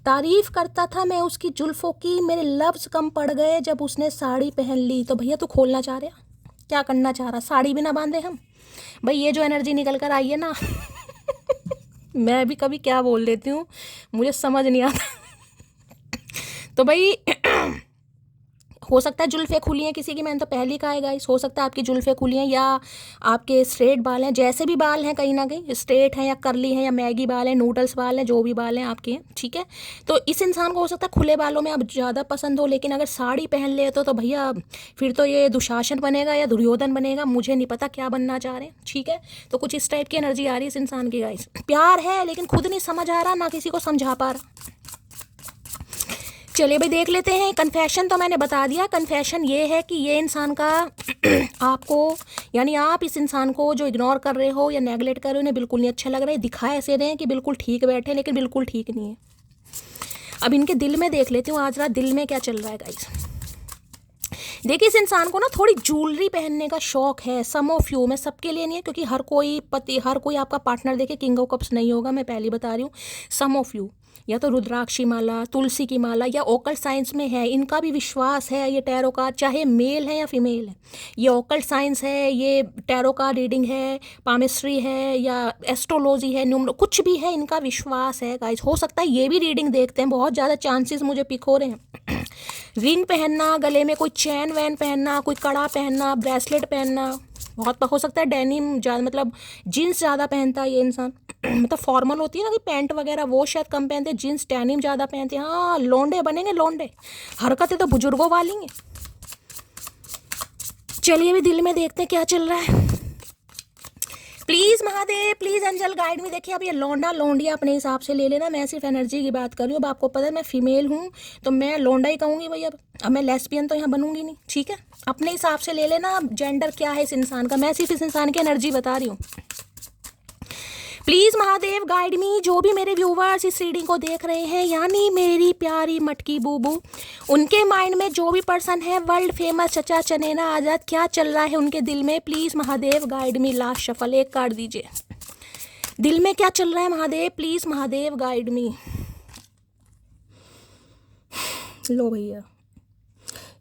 तारीफ करता था मैं उसकी जुल्फों की, मेरे लफ्ज़ कम पड़ गए जब उसने साड़ी पहन ली। तो भैया तू खोलना चाह रहा, क्या करना चाह रहा, साड़ी भी ना बांधे हम। भाई ये जो एनर्जी निकल कर आई है ना मैं भी कभी क्या बोल देती हूँ, मुझे समझ नहीं आता तो भाई हो सकता है जुल्फ़ें खुली हैं किसी की, मैंने तो पहले ही कहा है गाइस, हो सकता है आपकी जुल्फ़ें खुली हैं या आपके स्ट्रेट बाल हैं, जैसे भी बाल हैं कहीं ना कहीं स्ट्रेट हैं या करली हैं या मैगी बाल हैं, नूडल्स बाल हैं, जो भी बाल हैं आपके हैं, ठीक है। तो इस इंसान को हो सकता है खुले बालों में अब ज़्यादा पसंद हो, लेकिन अगर साड़ी पहन ले तो भैया फिर तो ये दुशासन बनेगा या दुर्योधन बनेगा, मुझे नहीं पता क्या बनना चाह रहे हैं, ठीक है। तो कुछ इस टाइप की एनर्जी आ रही है इस इंसान की गाइस। प्यार है लेकिन खुद नहीं समझ आ रहा, ना किसी को समझा पा रहा। चलिए भाई देख लेते हैं। कन्फेशन तो मैंने बता दिया। कन्फेशन ये है कि ये इंसान का आपको, यानी आप इस इंसान को जो इग्नोर कर रहे हो या नेगलेक्ट कर रहे हो, उन्हें बिल्कुल नहीं अच्छा लग रहा है। दिखा ऐसे रहे हैं कि बिल्कुल ठीक बैठे, लेकिन बिल्कुल ठीक नहीं है। अब इनके दिल में देख लेती हूँ आज रात दिल में क्या चल रहा है गाइस। देखिए इस इंसान को ना थोड़ी ज्वेलरी पहनने का शौक है। सम ऑफ यू, मैं सबके लिए नहीं है क्योंकि हर कोई पति, हर कोई आपका पार्टनर देखे किंग ऑफ कप्स नहीं होगा, मैं पहले बता रही हूँ। सम ऑफ यू या तो रुद्राक्षी माला, तुलसी की माला या ओकल्ट साइंस में है, इनका भी विश्वास है। ये टैरो कार्ड चाहे मेल है या फीमेल है, ये ओकल्ट साइंस है, ये टैरो कार्ड रीडिंग है, पामिस्ट्री है या एस्ट्रोलॉजी है, न्यूमरो, कुछ भी है, इनका विश्वास है गाइस। हो सकता है ये भी रीडिंग देखते हैं, बहुत ज़्यादा चांसेस मुझे पिक हो रहे हैं रिंग पहनना, गले में कोई चैन वैन पहनना, कोई कड़ा पहनना, ब्रेसलेट पहनना, बहुत हो सकता है डेनिम ज़्यादा, मतलब जीन्स ज़्यादा पहनता है ये इंसान मतलब फॉर्मल होती है ना कि पैंट वगैरह, वो शायद कम पहनते हैं, जीन्स डेनिम ज़्यादा पहनते हैं। हाँ लौंडे बनेंगे लौंडे, हरकतें तो बुजुर्गों वाली हैं। चलिए भी दिल में देखते हैं क्या चल रहा है। Please Mahadev, please angel guide में। देखिए अब ये लौंडा लौंडिया अपने हिसाब से ले लेना, मैं सिर्फ एनर्जी की बात कर रही हूँ। अब आपको पता है मैं फीमेल हूँ तो मैं लौंडा ही कहूँगी भाई। अब मैं लेस्बियन तो यहाँ बनूंगी नहीं, ठीक है। अपने हिसाब से ले लेना जेंडर क्या है इस इंसान का, मैं सिर्फ इस इंसान की एनर्जी बता रही हूँ। प्लीज़ महादेव गाइड मी। जो भी मेरे व्यूवर्स इस रीडिंग को देख रहे हैं, यानी मेरी प्यारी मटकी बूबू, उनके माइंड में जो भी पर्सन है वर्ल्ड फेमस चचा चनेना आज़ाद, क्या चल रहा है उनके दिल में, please Mahadev guide me. Last shuffle एक कार्ड दीजिए, दिल में क्या चल रहा है Mahadev, please Mahadev guide me. लो भैया,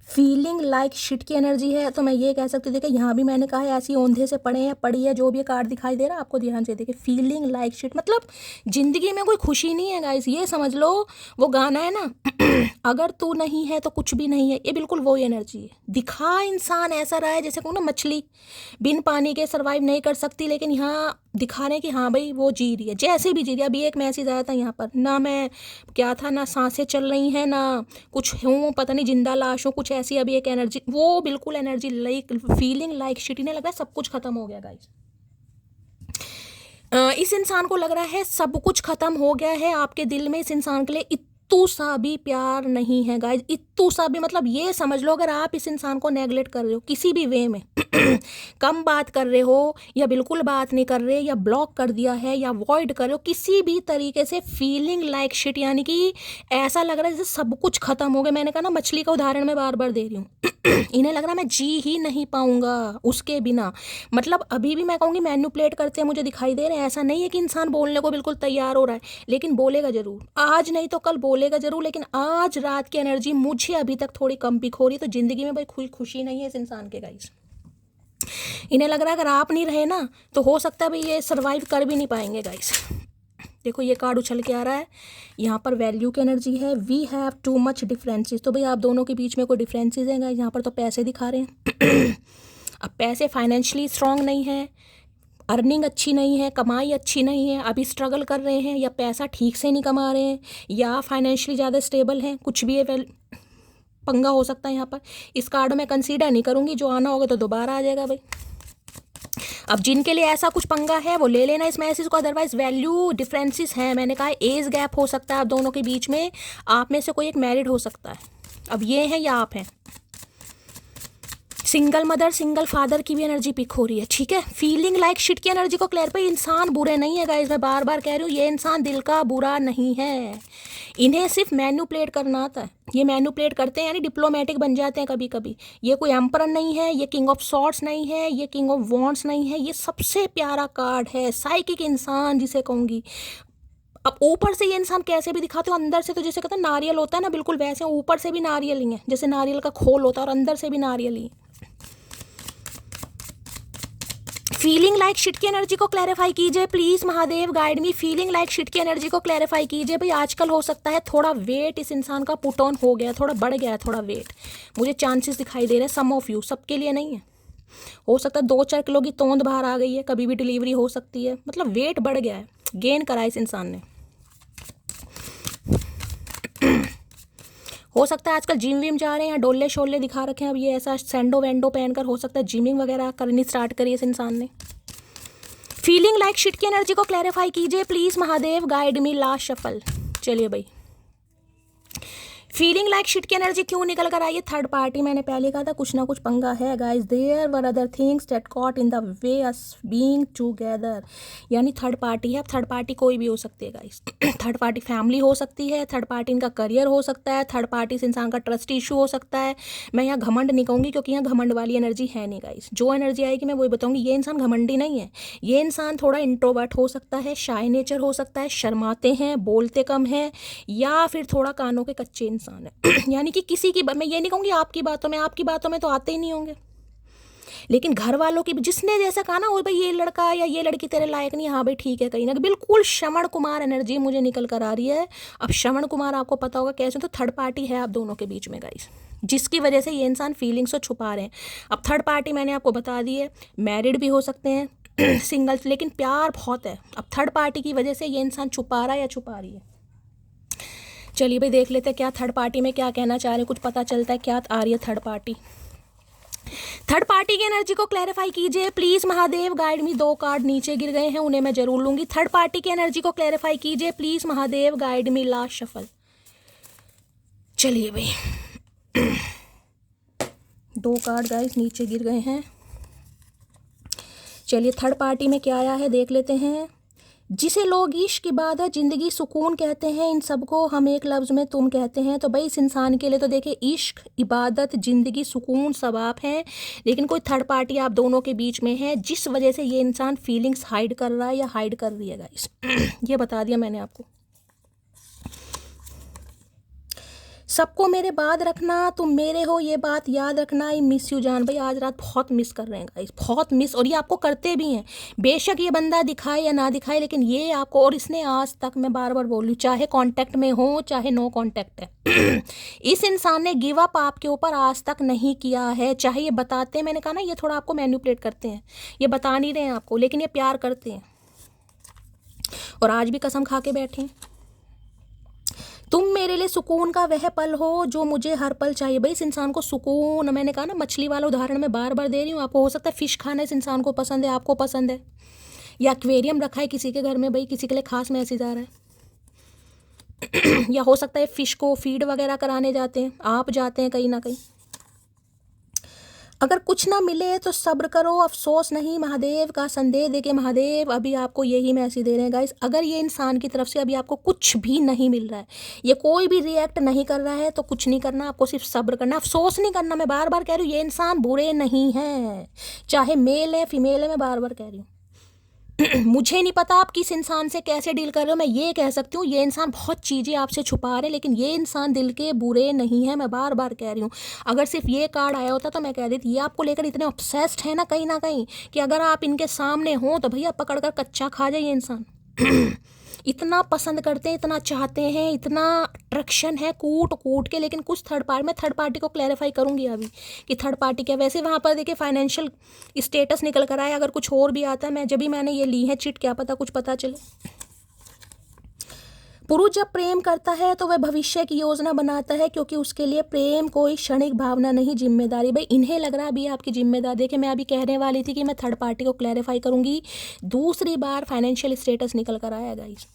फीलिंग लाइक शिट की एनर्जी है, तो मैं ये कह सकती हूँ। देखिए यहाँ भी मैंने कहा है ऐसी औंधे से पड़े हैं, पड़ी है, जो भी कार्ड दिखाई दे रहा है आपको ध्यान से देखिए। फीलिंग लाइक शिट मतलब जिंदगी में कोई खुशी नहीं है गाइस, ये समझ लो। वो गाना है ना अगर तू नहीं है तो कुछ भी नहीं है, ये बिल्कुल वो एनर्जी है। दिखा इंसान ऐसा रहा है जैसे कहूँ ना मछली बिन पानी के सर्वाइव नहीं कर सकती, लेकिन यहाँ दिखा रहे हैं कि हाँ भाई वो जी रही है, जैसे भी जी रही है। अभी एक मैसेज आया था यहाँ पर, ना मैं क्या था, ना सांसें चल रही हैं, ना कुछ हूँ, पता नहीं जिंदा लाश हूँ, कुछ ऐसी अभी एक एनर्जी, वो बिल्कुल energy like feeling like shit. इन्हें लग रहा है सब कुछ खत्म हो गया गाइस। इस इंसान को लग रहा है सब कुछ खत्म हो गया है आपके दिल में। इस इंसान के लिए इत्तू सा भी प्यार नहीं है गाइज, इत्तू सा भी। मतलब ये समझ लो अगर आप इस इंसान को नेगलेक्ट कर रहे हो किसी भी वे में कम बात कर रहे हो या बिल्कुल बात नहीं कर रहे या ब्लॉक कर दिया है या अवॉइड कर रहे हो किसी भी तरीके से, फीलिंग लाइक शिट, यानी कि ऐसा लग रहा है जैसे सब कुछ खत्म हो गया। मैंने कहा ना मछली का उदाहरण मैं बार बार दे रही हूँ इन्हें लग रहा है मैं जी ही नहीं पाऊंगा उसके बिना। मतलब अभी भी मैं कहूँगी मैनिपुलेट करते हैं मुझे दिखाई दे रहे हैं। ऐसा नहीं है कि इंसान बोलने को बिल्कुल तैयार हो रहा है, लेकिन बोलेगा जरूर, आज नहीं तो कल बोलेगा जरूर। लेकिन आज रात की एनर्जी मुझे अभी तक थोड़ी कम पिक हो रही, तो जिंदगी में भाई खुशी नहीं है इस इंसान के गाइस। इन्हें लग रहा है अगर आप नहीं रहे ना तो हो सकता है भाई ये सर्वाइव कर भी नहीं पाएंगे गाइस। देखो ये कार्ड उछल के आ रहा है, यहाँ पर वैल्यू की एनर्जी है, we have too much differences. तो भाई आप दोनों के बीच में कोई डिफरेंसेस हैं गाइस। यहाँ पर तो पैसे दिखा रहे हैं अब पैसे फाइनेंशियली स्ट्रांग नहीं है, अर्निंग अच्छी नहीं है, कमाई अच्छी नहीं है, अभी स्ट्रगल कर रहे हैं, या पैसा ठीक से नहीं कमा रहे हैं, या फाइनेंशियली ज़्यादा स्टेबल हैं, कुछ भी है पंगा हो सकता है यहाँ पर। इस कार्ड में कंसीडर नहीं करूँगी, जो आना होगा तो दोबारा आ जाएगा भाई। अब जिनके लिए ऐसा कुछ पंगा है वो ले लेना इस मैसेज को, अदरवाइज वैल्यू डिफरेंसेस हैं। मैंने कहा एज गैप हो सकता है आप दोनों के बीच में, आप में से कोई एक मैरिड हो सकता है, अब ये हैं या आप हैं। सिंगल मदर सिंगल फादर की भी एनर्जी पिक हो रही है, ठीक है। फीलिंग लाइक शिट की एनर्जी को क्लियर पे, इंसान बुरे नहीं है गाइस, मैं बार बार कह रही हूँ ये इंसान दिल का बुरा नहीं है। इन्हें सिर्फ मैन्युपुलेट करना आता है। ये मैन्युपुलेट करते हैं यानी डिप्लोमेटिक बन जाते हैं कभी कभी। ये कोई एम्परर नहीं है, ये किंग ऑफ सॉर्ड्स नहीं है, ये किंग ऑफ वॉन्ड्स नहीं है, ये सबसे प्यारा कार्ड है, साइकिक इंसान जिसे कहूँगी। अब ऊपर से ये इंसान कैसे भी दिखाते हो, अंदर से तो जैसे कहते हैं नारियल होता है ना, बिल्कुल वैसे ऊपर से भी नारियल ही है, जैसे नारियल का खोल होता है और अंदर से भी नारियल ही है। फीलिंग लाइक शिट की एनर्जी को क्लैरिफाई कीजिए please Mahadev, guide me. Feeling like shit की एनर्जी को क्लैरिफाई कीजिए। भाई आजकल हो सकता है थोड़ा वेट इस इंसान का पुट ऑन हो गया, थोड़ा बढ़ गया है, थोड़ा वेट मुझे चांसेस दिखाई दे रहे हैं। सम ऑफ यू, सबके लिए नहीं है। हो सकता है 2-4 किलो की तोंद बाहर आ गई है, कभी भी डिलीवरी हो सकती है, मतलब वेट बढ़ गया है, गेन करा इस इंसान ने। हो सकता है आजकल जिम विम जा रहे हैं या डोले शोले दिखा रखे हैं, अब ये ऐसा सैंडो वैंडो पहनकर हो सकता है जिमिंग वगैरह करनी स्टार्ट करी इस इंसान ने। फीलिंग लाइक शिट की एनर्जी को क्लैरिफाई कीजिए please Mahadev, guide me. Last shuffle. चलिए भाई, फीलिंग लाइक शिट की एनर्जी क्यों निकल कर आई है? थर्ड पार्टी, मैंने पहले कहा था कुछ ना कुछ पंगा है guys. There were other things that caught in the way us being together, यानी थर्ड पार्टी है। अब थर्ड पार्टी कोई भी हो सकती है गाइस। थर्ड पार्टी फैमिली हो सकती है, थर्ड पार्टी इनका करियर हो सकता है, थर्ड पार्टी से इंसान का ट्रस्ट इशू हो सकता है। मैं यहाँ घमंड नहीं कहूँगी क्योंकि यहाँ घमंड वाली एनर्जी है नहीं गाइस। जो एनर्जी आएगी मैं वही बताऊँगी। ये इंसान घमंडी नहीं है, ये इंसान थोड़ा इंट्रोवर्ट हो सकता है, शाय नेचर हो सकता है, शर्माते हैं, बोलते कम हैं, या फिर थोड़ा कानों के कच्चे इंसान है। यानी कि किसी की, मैं ये नहीं कहूँगी आपकी बातों में तो आते ही नहीं होंगे, लेकिन घर वालों की, जिसने जैसा कहा ना, वो भाई ये लड़का या ये लड़की तेरे लायक नहीं, हाँ भाई ठीक है, कहीं ना बिल्कुल श्रवण कुमार एनर्जी मुझे निकल कर आ रही है। अब श्रवण कुमार आपको पता होगा कैसे, तो थर्ड पार्टी है आप दोनों के बीच में गाइस, जिसकी वजह से ये इंसान फीलिंग्स को छुपा रहे हैं। अब थर्ड पार्टी मैंने आपको बता दी है, मैरिड भी हो सकते हैं सिंगल्स, लेकिन प्यार बहुत है। अब थर्ड पार्टी की वजह से ये इंसान छुपा रहा है या छुपा रही है। चलिए भाई देख लेते हैं क्या थर्ड पार्टी में क्या कहना चाह रहे हैं, कुछ पता चलता है क्या आ रही है थर्ड पार्टी। थर्ड पार्टी की एनर्जी को क्लैरिफाई कीजिए please Mahadev, guide me. 2 card नीचे गिर गए हैं, उन्हें मैं जरूर लूंगी। थर्ड पार्टी की एनर्जी को क्लैरिफाई कीजिए please Mahadev, guide me. Last shuffle. चलिए भाई 2 कार्ड गाइस नीचे गिर गए हैं। चलिए थर्ड पार्टी में क्या आया है देख लेते हैं। जिसे लोग इश्क, इबादत, ज़िंदगी, सुकून कहते हैं, इन सबको हम एक लफ्ज़ में तुम कहते हैं। तो भाई इस इंसान के लिए तो देखिए इश्क, इबादत, ज़िंदगी, सुकून सब आप हैं, लेकिन कोई थर्ड पार्टी आप दोनों के बीच में है, जिस वजह से ये इंसान फीलिंग्स हाइड कर रहा है या हाइड कर रही है गाइस। ये बता दिया मैंने आपको। सबको मेरे बाद रखना, तुम मेरे हो, ये बात याद रखना। आई मिस यू जान। भाई आज रात बहुत मिस कर रहे हैं गाइस, बहुत मिस, और ये आपको करते भी हैं। बेशक ये बंदा दिखाए या ना दिखाए, लेकिन ये आपको, और इसने आज तक, मैं बार बार बोल रही हूँ, चाहे कांटेक्ट में हो चाहे नो कांटेक्ट है इस इंसान ने गिव अप आपके ऊपर आज तक नहीं किया है। चाहे ये बताते हैं, मैंने कहा ना ये थोड़ा आपको मैनिपुलेट करते हैं, ये बता नहीं रहे हैं आपको, लेकिन ये प्यार करते हैं और आज भी कसम खा के बैठे हैं। तुम मेरे लिए सुकून का वह पल हो जो मुझे हर पल चाहिए। भाई इस इंसान को सुकून, मैंने कहा ना मछली वाला उदाहरण मैं बार बार दे रही हूँ आपको। हो सकता है फिश खाना इस इंसान को पसंद है, आपको पसंद है, या एक्वेरियम रखा है किसी के घर में, भाई किसी के लिए खास मैसेज आ रहा है या हो सकता है फिश को फीड वगैरह कराने जाते हैं, आप जाते हैं कहीं ना कहीं। अगर कुछ ना मिले तो सब्र करो, अफसोस नहीं। महादेव का संदेह देके महादेव अभी आपको यही मैसेज दे रहे हैं गाइस। अगर ये इंसान की तरफ से अभी आपको कुछ भी नहीं मिल रहा है, ये कोई भी रिएक्ट नहीं कर रहा है, तो कुछ नहीं करना, आपको सिर्फ सब्र करना, अफसोस नहीं करना। मैं बार बार कह रही हूँ ये इंसान बुरे नहीं हैं, चाहे मेल है फीमेल है, मैं बार बार कह रही हूँ। मुझे नहीं पता आप किस इंसान से कैसे डील कर रहे हो, मैं ये कह सकती हूँ ये इंसान बहुत चीज़ें आपसे छुपा रहे हैं, लेकिन ये इंसान दिल के बुरे नहीं है, मैं बार बार कह रही हूँ। अगर सिर्फ ये कार्ड आया होता तो मैं कह देती, ये आपको लेकर इतने ऑब्सेस्ड है ना कहीं कि अगर आप इनके सामने हो तो भैया पकड़ कर कच्चा खा जाइए इंसान। इतना पसंद करते हैं, इतना चाहते हैं, इतना अट्रैक्शन है कूट कूट के। लेकिन कुछ थर्ड पार्टी, मैं थर्ड पार्टी को क्लैरिफाई करूंगी अभी कि थर्ड पार्टी क्या। वैसे वहाँ पर देखिए फाइनेंशियल स्टेटस निकल कर आया, अगर कुछ और भी आता है, मैं जब भी मैंने ये ली है चिट, क्या पता कुछ पता चले। पुरुष जब प्रेम करता है तो वह भविष्य की योजना बनाता है, क्योंकि उसके लिए प्रेम कोई क्षणिक भावना नहीं, जिम्मेदारी। भाई इन्हें लग रहा है अभी आपकी जिम्मेदारी। देखिए मैं अभी कहने वाली थी कि मैं थर्ड पार्टी को क्लैरिफाई करूंगी, दूसरी बार फाइनेंशियल स्टेटस निकल कर आया गाइस।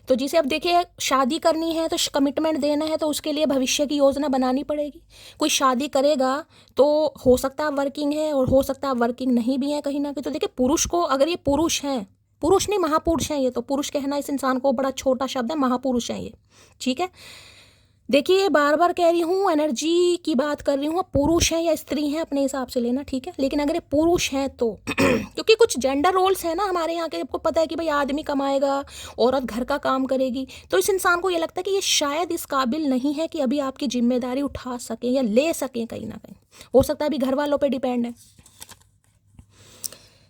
तो जिसे अब देखिए शादी करनी है तो कमिटमेंट देना है, तो उसके लिए भविष्य की योजना बनानी पड़ेगी। कोई शादी करेगा तो हो सकता है वर्किंग है और हो सकता है वर्किंग नहीं भी है कहीं ना कहीं। तो देखिए पुरुष को, अगर ये पुरुष हैं पुरुष नहीं, महापुरुष हैं ये तो। पुरुष कहना इस इंसान को बड़ा छोटा शब्द है, महापुरुष हैं ये, ठीक है। देखिए बार बार कह रही हूँ, एनर्जी की बात कर रही हूँ, पुरुष हैं या स्त्री हैं अपने हिसाब से लेना, ठीक है। लेकिन अगर ये पुरुष हैं तो क्योंकि कुछ जेंडर रोल्स हैं ना हमारे यहाँ के, आपको पता है कि भाई आदमी कमाएगा, औरत घर का काम करेगी, तो इस इंसान को ये लगता है कि ये शायद इस काबिल नहीं है कि अभी आपकी जिम्मेदारी उठा सकें या ले सकें, कहीं ना कहीं हो सकता है अभी घर वालों पर डिपेंड है।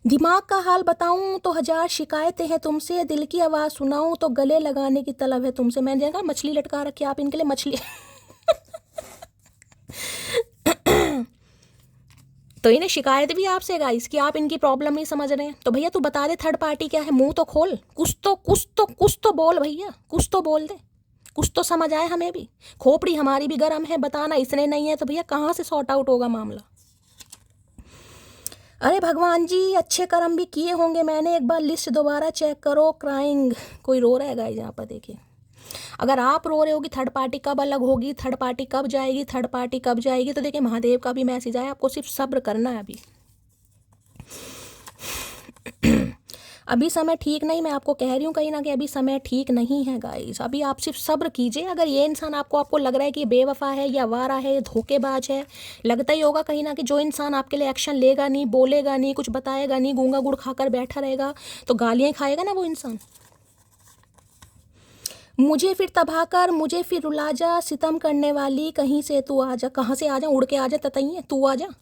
दिमाग का हाल बताऊं तो 1000 शिकायतें हैं तुमसे, दिल की आवाज़ सुनाऊं तो गले लगाने की तलब है तुमसे। मैंने देखा मछली लटका रखी आप इनके लिए, मछली तो इन्हें शिकायत भी आपसे गाइस कि आप इनकी प्रॉब्लम नहीं समझ रहे हैं। तो भैया तू बता दे थर्ड पार्टी क्या है, मुंह तो खोल, कुछ तो बोल भैया, कुछ तो बोल दे, कुछ तो समझ आए हमें भी। खोपड़ी हमारी भी गर्म है, बताना इसने नहीं है तो भैया कहाँ से सॉर्ट आउट होगा मामला। अरे भगवान जी अच्छे कर्म भी किए होंगे मैंने, एक बार लिस्ट दोबारा चेक करो। क्राइंग, कोई रो रहा है गाइस यहाँ पर, देखिए। अगर आप रो रहे हो कि थर्ड पार्टी कब अलग होगी, थर्ड पार्टी कब जाएगी, थर्ड पार्टी कब जाएगी, तो देखिए महादेव का भी मैसेज आया, आपको सिर्फ सब्र करना है अभी। अभी समय ठीक नहीं, मैं आपको कह रही हूँ कहीं ना कहीं अभी समय ठीक नहीं है गाइस। अभी आप सिर्फ सब्र कीजिए। अगर ये इंसान आपको लग रहा है कि बेवफा है या वारा है, धोखेबाज है, लगता ही होगा कहीं ना कि जो इंसान आपके लिए एक्शन लेगा नहीं, बोलेगा नहीं, कुछ बताएगा नहीं, गूंगा गुड़ खाकर बैठा रहेगा, तो गालियाँ खाएगा ना वो इंसान। मुझे फिर तबाह कर, मुझे फिर रुला जा, सितम करने वाली कहीं से तू आ जा। कहाँ से आ जा, उड़ के आ जा, ततैया तू आ जा।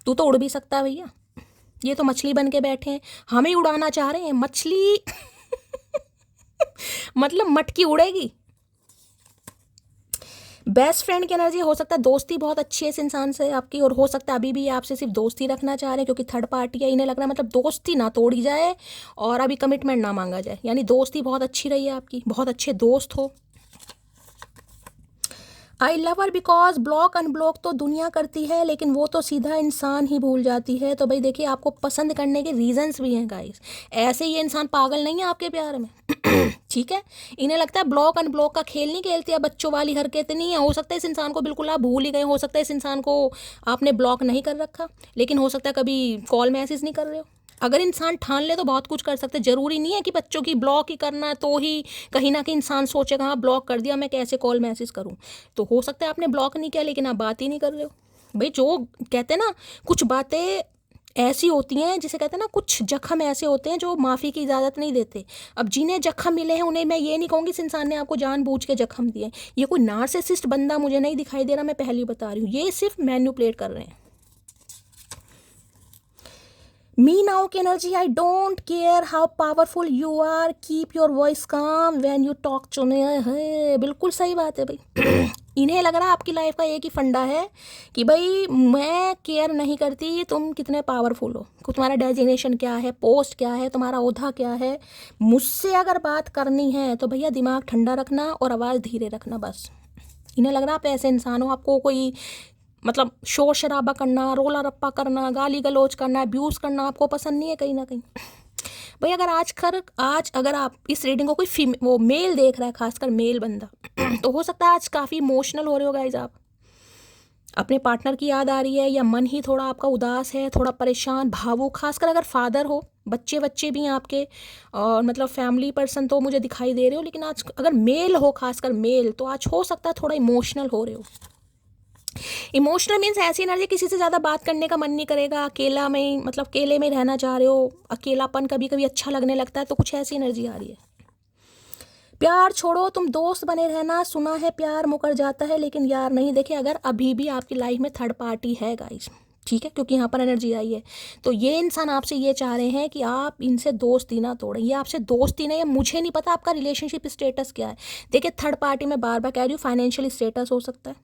तू तो उड़ भी सकता है भैया, ये तो मछली बन के बैठे हैं, हमें उड़ाना चाह रहे हैं। मछली मतलब मटकी उड़ेगी। बेस्ट फ्रेंड की एनर्जी, हो सकता है दोस्ती बहुत अच्छी है इस इंसान से आपकी, और हो सकता है अभी भी आपसे सिर्फ दोस्ती रखना चाह रहे हैं, क्योंकि थर्ड पार्टी है, इन्हें लग रहा है मतलब दोस्ती ना तोड़ी जाए और अभी कमिटमेंट ना मांगा जाए, यानी दोस्ती बहुत अच्छी रही है आपकी, बहुत अच्छे दोस्त हो। I love her because block unblock तो दुनिया करती है, लेकिन वो तो सीधा इंसान ही भूल जाती है। तो भाई देखिए आपको पसंद करने के रीजंस भी हैं गाइस, ऐसे ये इंसान पागल नहीं है आपके प्यार में ठीक है। इन्हें लगता है ब्लॉक अनब्लॉक का खेल नहीं खेलती है, बच्चों वाली हरकतें नहीं है। हो सकता है इस इंसान को बिल्कुल आप भूल ही गए, हो सकता है इस इंसान को आपने ब्लॉक नहीं कर रखा, लेकिन हो सकता है कभी कॉल मैसेज नहीं कर रहे हो। अगर इंसान ठान ले तो बहुत कुछ कर सकते, जरूरी नहीं है कि बच्चों की ब्लॉक ही करना है तो ही कहीं ना कहीं इंसान सोचेगा हाँ ब्लॉक कर दिया, मैं कैसे कॉल मैसेज करूं। तो हो सकता है आपने ब्लॉक नहीं किया लेकिन आप बात ही नहीं कर रहे हो। भाई जो कहते हैं ना कुछ बातें ऐसी होती हैं, जिसे कहते हैं ना कुछ जख्म ऐसे होते हैं जो माफ़ी की इजाज़त नहीं देते। अब जिन्हें जख्म मिले हैं उन्हें मैं ये नहीं कहूँगी इस इंसान ने आपको जानबूझ के जख्म दिए। ये कोई नार्सिसिस्ट बंदा मुझे नहीं दिखाई दे रहा, मैं पहले बता रही हूँ, ये सिर्फ मैन्युपुलेट कर रहे हैं। मी नाउ की energy, I don't care how powerful you are, keep your voice calm when you talk to me. है बिल्कुल सही बात है भाई इन्हें लग रहा है आपकी लाइफ का एक ही फंडा है कि भाई मैं केयर नहीं करती तुम कितने पावरफुल हो, तुम्हारा डेजिग्नेशन क्या है, पोस्ट क्या है, तुम्हारा ओहदा क्या है। मुझसे अगर बात करनी है तो भैया दिमाग ठंडा रखना और आवाज़ धीरे रखना बस। इन्हें लग रहा है आप ऐसे इंसान हो, आपको कोई मतलब शोर शराबा करना, रोला रप्पा करना, गाली गलौज करना, अब्यूज़ करना आपको पसंद नहीं है कहीं ना कहीं। भाई अगर आज अगर आप इस रीडिंग को कोई वो मेल देख रहा है, खासकर मेल बंदा तो हो सकता है आज काफ़ी इमोशनल हो रहे हो गाइज, आप अपने पार्टनर की याद आ रही है, या मन ही थोड़ा आपका उदास है, थोड़ा परेशान, भावुक। खासकर अगर फादर हो, बच्चे भी हैं आपके, और मतलब फैमिली पर्सन तो मुझे दिखाई दे रहे हो, लेकिन आज अगर मेल हो, खासकर मेल, तो आज हो सकता है थोड़ा इमोशनल हो रहे हो। इमोशनल मीन्स ऐसी एनर्जी, किसी से ज़्यादा बात करने का मन नहीं करेगा, अकेला में मतलब अकेले में रहना चाह रहे हो, अकेलापन कभी कभी अच्छा लगने लगता है, तो कुछ ऐसी एनर्जी आ रही है। प्यार छोड़ो, तुम दोस्त बने रहना, सुना है प्यार मुकर जाता है लेकिन यार नहीं। देखिए अगर अभी भी आपकी लाइफ में थर्ड पार्टी है गाइस, ठीक है, क्योंकि यहाँ पर एनर्जी आई है, तो ये इंसान आपसे ये चाह रहे हैं कि आप इनसे दोस्ती ना तोड़ें। ये आपसे दोस्ती नहीं है, मुझे नहीं पता आपका रिलेशनशिप स्टेटस क्या है। देखिए थर्ड पार्टी में बार बार कह रही हूँ, फाइनेंशियल स्टेटस हो सकता है,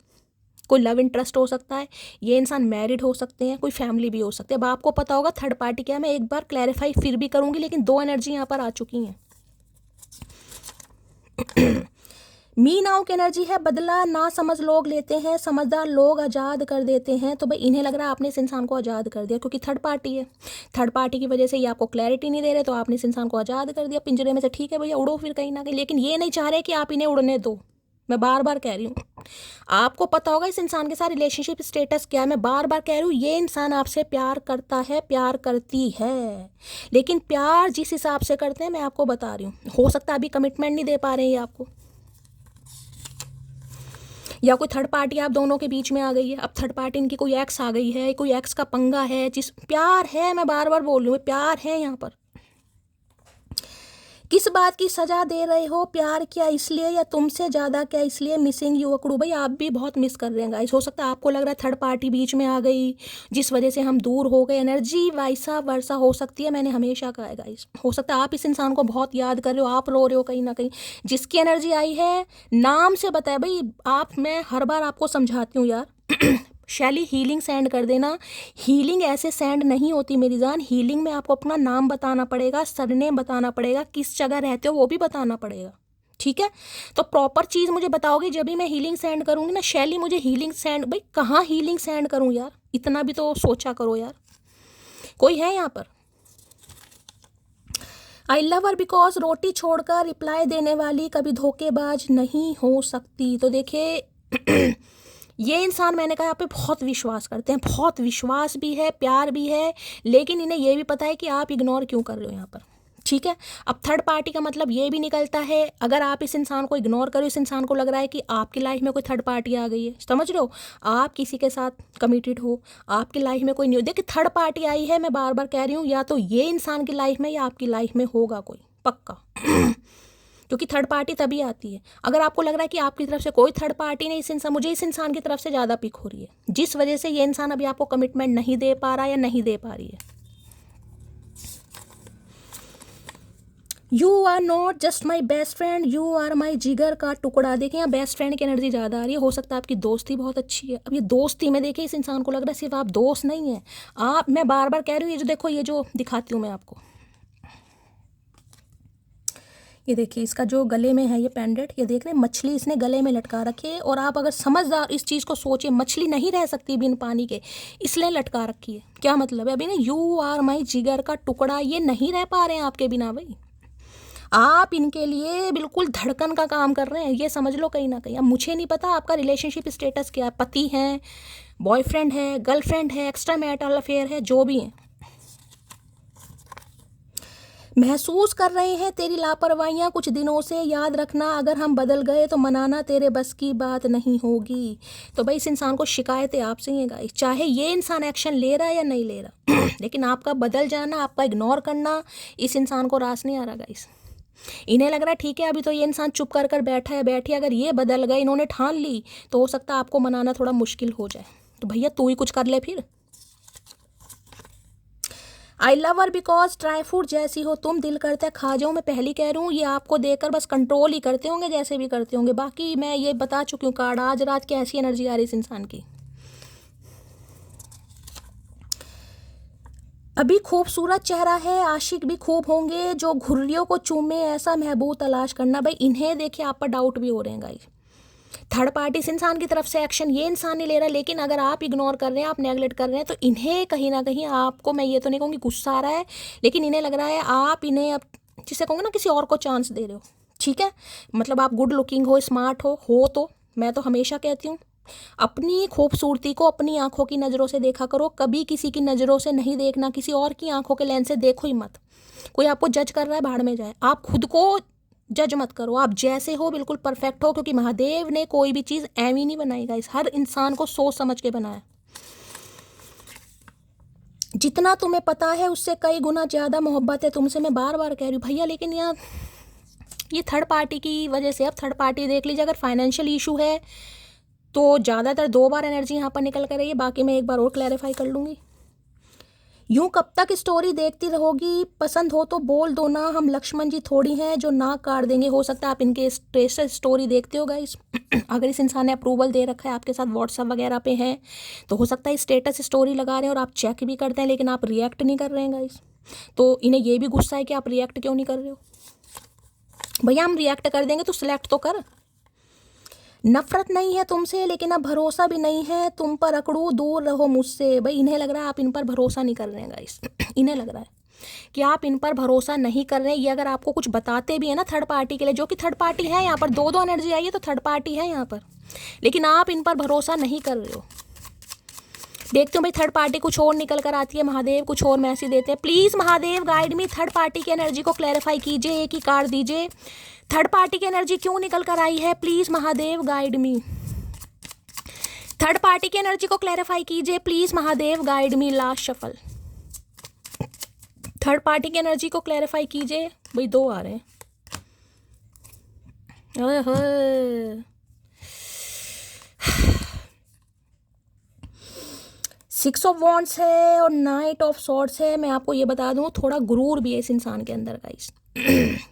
कोई लव इंटरेस्ट हो सकता है, ये इंसान मैरिड हो सकते हैं, कोई फैमिली भी हो सकती है। अब आपको पता होगा थर्ड पार्टी क्या है, मैं एक बार क्लैरिफाई फिर भी करूँगी, लेकिन दो एनर्जी यहाँ पर आ चुकी हैं। मी नाउ की एनर्जी है, बदला ना समझ लोग लेते हैं, समझदार लोग आज़ाद कर देते हैं। तो भाई इन्हें लग रहा है आपने इस इंसान को आज़ाद कर दिया, क्योंकि थर्ड पार्टी है, थर्ड पार्टी की वजह से ये आपको क्लैरिटी नहीं दे रहे, तो आपने इस इंसान को आज़ाद कर दिया पिंजरे में से। ठीक है भैया उड़ो फिर कहीं ना कहीं, लेकिन ये नहीं चाह रहे कि आप इन्हें उड़ने दो। मैं बार बार कह रही हूँ आपको पता होगा इस इंसान के साथ रिलेशनशिप स्टेटस क्या है। मैं बार बार कह रही हूँ, ये इंसान आपसे प्यार करता है, प्यार करती है, लेकिन प्यार जिस हिसाब से करते हैं मैं आपको बता रही हूँ, हो सकता है अभी कमिटमेंट नहीं दे पा रहे हैं ये आपको, या कोई थर्ड पार्टी आप दोनों के बीच में आ गई है। अब थर्ड पार्टी इनकी कोई एक्स आ गई है, कोई एक्स का पंगा है। जिस प्यार है, मैं बार बार बोल रही हूँ, प्यार है यहाँ पर। किस बात की सजा दे रहे हो? प्यार क्या इसलिए, या तुमसे ज़्यादा क्या इसलिए? मिसिंग यू अकड़ू। भाई आप भी बहुत मिस कर रहे हैं गाइस। हो सकता है आपको लग रहा है थर्ड पार्टी बीच में आ गई जिस वजह से हम दूर हो गए, एनर्जी वैसा वर्षा हो सकती है। मैंने हमेशा कहा है गाइस, हो सकता है आप इस इंसान को बहुत याद कर रहे हो, आप रो रहे हो कहीं ना कहीं। जिसकी एनर्जी आई है नाम से बताए भाई आप, मैं हर बार आपको समझाती हूँ यार शैली हीलिंग सेंड कर देना। हीलिंग ऐसे सेंड नहीं होती मेरी जान। हीलिंग में आपको अपना नाम बताना पड़ेगा, सरनेम बताना पड़ेगा, किस जगह रहते हो वो भी बताना पड़ेगा, ठीक है? तो प्रॉपर चीज़ मुझे बताओगे जब भी मैं हीलिंग सेंड करूँगी ना। शैली मुझे हीलिंग सेंड, भाई कहाँ हीलिंग सेंड करूँ यार, इतना भी तो सोचा करो यार। कोई है यहाँ पर? आई लव हर बिकॉज रोटी छोड़कर रिप्लाई देने वाली कभी धोखेबाज नहीं हो सकती। तो देखिए ये इंसान, मैंने कहा, आप पे बहुत विश्वास करते हैं, बहुत विश्वास भी है, प्यार भी है, लेकिन इन्हें ये भी पता है कि आप इग्नोर क्यों कर रहे हो यहाँ पर, ठीक है? अब थर्ड पार्टी का मतलब ये भी निकलता है, अगर आप इस इंसान को इग्नोर करो, इस इंसान को लग रहा है कि आपकी लाइफ में कोई थर्ड पार्टी आ गई है, समझ रहे हो? आप किसी के साथ कमिटेड हो, आपकी लाइफ में कोई नहीं हो। देखिए थर्ड पार्टी आई है, मैं बार बार कह रही हूँ, या तो ये इंसान की लाइफ में या आपकी लाइफ में होगा कोई, पक्का क्योंकि थर्ड पार्टी तभी आती है अगर आपको लग रहा है कि आपकी तरफ से कोई थर्ड पार्टी नहीं, इस इंसान, मुझे इस इंसान की तरफ से ज़्यादा पिक हो रही है, जिस वजह से ये इंसान अभी आपको कमिटमेंट नहीं दे पा रहा या नहीं दे पा रही है। You are not just my best friend, you are my जिगर का टुकड़ा। देखिए यहाँ बेस्ट फ्रेंड की एनर्जी ज़्यादा आ रही है। हो सकता है आपकी दोस्ती बहुत अच्छी है। अब ये दोस्ती में देखिए इस इंसान को लग रहा है सिर्फ आप दोस्त नहीं है आप, मैं बार बार कह रही हूँ, ये जो देखो, ये जो दिखाती हूँ मैं आपको, ये देखिए इसका जो गले में है ये पेंडेंट, ये देख रहे हैं मछली इसने गले में लटका रखी है। और आप अगर समझदार इस चीज़ को सोचिए, मछली नहीं रह सकती बिन पानी के, इसलिए लटका रखी है। क्या मतलब है? अभी ना यू आर माई जिगर का टुकड़ा, ये नहीं रह पा रहे हैं आपके बिना भाई। आप इनके लिए बिल्कुल धड़कन का काम कर रहे हैं, ये समझ लो कहीं ना कहीं। अब मुझे नहीं पता आपका रिलेशनशिप स्टेटस क्या है, पति है, बॉयफ्रेंड है, गर्लफ्रेंड है, एक्स्ट्रा मैरिटल अफेयर है, जो भी है, महसूस कर रहे हैं तेरी लापरवाहियाँ कुछ दिनों से। याद रखना अगर हम बदल गए तो मनाना तेरे बस की बात नहीं होगी। तो भाई इस इंसान को शिकायतें आपसे ही हैं गाइस, चाहे ये इंसान एक्शन ले रहा है या नहीं ले रहा लेकिन आपका बदल जाना, आपका इग्नोर करना इस इंसान को रास नहीं आ रहा गाइस। इन्हें लग रहा है ठीक है अभी तो ये इंसान चुप कर कर बैठा है, बैठिए, अगर ये बदल गए, इन्होंने ठान ली, तो हो सकता है आपको मनाना थोड़ा मुश्किल हो जाए। तो भैया तू ही कुछ कर ले फिर। I love her because dry fruit जैसी हो तुम, दिल करता है खा जाऊँ। मैं पहली कह रही हूँ, ये आपको देकर बस कंट्रोल ही करते होंगे जैसे भी करते होंगे। बाकी मैं ये बता चुकी हूँ कार्ड, आज रात की ऐसी एनर्जी आ रही है इस इंसान की। अभी खूबसूरत चेहरा है, आशिक भी खूब होंगे जो घुर्रियों को चूमे, ऐसा महबूब तलाश करना। भाई इन्हें देखिए आप पर डाउट भी हो रहे हैं गाइस। थर्ड पार्टी इस इंसान की तरफ से एक्शन ये इंसान नहीं ले रहा, लेकिन अगर आप इग्नोर कर रहे हैं, आप नेगलेक्ट कर रहे हैं, तो इन्हें कहीं ना कहीं आपको, मैं ये तो नहीं कहूँगी गुस्सा आ रहा है, लेकिन इन्हें लग रहा है आप इन्हें, अब जिसे कहूँगे ना, किसी और को चांस दे रहे हो, ठीक है? मतलब आप गुड लुकिंग हो, स्मार्ट हो तो मैं तो हमेशा कहती हूँ अपनी खूबसूरती को अपनी आंखों की नज़रों से देखा करो, कभी किसी की नज़रों से नहीं देखना, किसी और की आंखों के लेंस से देखो ही मत। कोई आपको जज कर रहा है, भाड़ में जाए। आप खुद को जज मत करो, आप जैसे हो बिल्कुल परफेक्ट हो, क्योंकि महादेव ने कोई भी चीज़ ऐवी नहीं बनाई गाइस, हर इंसान को सोच समझ के बनाया। जितना तुम्हें पता है उससे कई गुना ज़्यादा मोहब्बत है तुमसे, मैं बार बार कह रही हूँ भैया। लेकिन यार ये थर्ड पार्टी की वजह से, अब थर्ड पार्टी देख लीजिए, अगर फाइनेंशियल इशू है तो ज़्यादातर 2 बार एनर्जी यहाँ पर निकल कर रही है, बाकी मैं एक बार और क्लैरिफाई कर लूँगी। यूं कब तक स्टोरी देखती रहोगी, पसंद हो तो बोल दो ना, हम लक्ष्मण जी थोड़ी हैं जो नाक काट देंगे। हो सकता है आप इनके स्टोरी देखते हो गाइस अगर इस इंसान ने अप्रूवल दे रखा है, आपके साथ व्हाट्सअप वगैरह पे है, तो हो सकता है स्टेटस स्टोरी लगा रहे हैं और आप चेक भी करते हैं, लेकिन आप रिएक्ट नहीं कर रहे हैं गाइस। तो इन्हें ये भी गुस्सा है कि आप रिएक्ट क्यों नहीं कर रहे हो। भैया हम रिएक्ट कर देंगे तो सिलेक्ट तो कर। नफरत नहीं है तुमसे, लेकिन अब भरोसा भी नहीं है तुम पर, अकड़ू दूर रहो मुझसे। भाई इन्हें लग रहा है आप इन पर भरोसा नहीं कर रहे हैं गाइस इन्हें लग रहा है कि आप इन पर भरोसा नहीं कर रहे हैं। ये अगर आपको कुछ बताते भी है ना थर्ड पार्टी के लिए, जो कि थर्ड पार्टी है यहाँ पर, 2 एनर्जी आई है तो थर्ड पार्टी है यहाँ पर, लेकिन आप इन पर भरोसा नहीं कर रहे हो। देखते हो भाई थर्ड पार्टी कुछ और निकल कर आती है, महादेव कुछ और मैसेज देते हैं। Please Mahadev guide me, third party की एनर्जी को क्लैरिफाई कीजिए, एक ही कार्ड दीजिए। थर्ड पार्टी की एनर्जी क्यों निकल कर आई है, please Mahadev guide me. Third party की एनर्जी को क्लैरिफाई कीजिए please Mahadev guide me. Last shuffle, third party की एनर्जी को क्लैरिफाई कीजिए। भाई 2 आ रहे हैं। ओए 6 ऑफ वॉन्ड्स है और नाइट ऑफ सॉर्ड्स है। मैं आपको ये बता दूं थोड़ा गुरूर भी है इस इंसान के अंदर गाइस।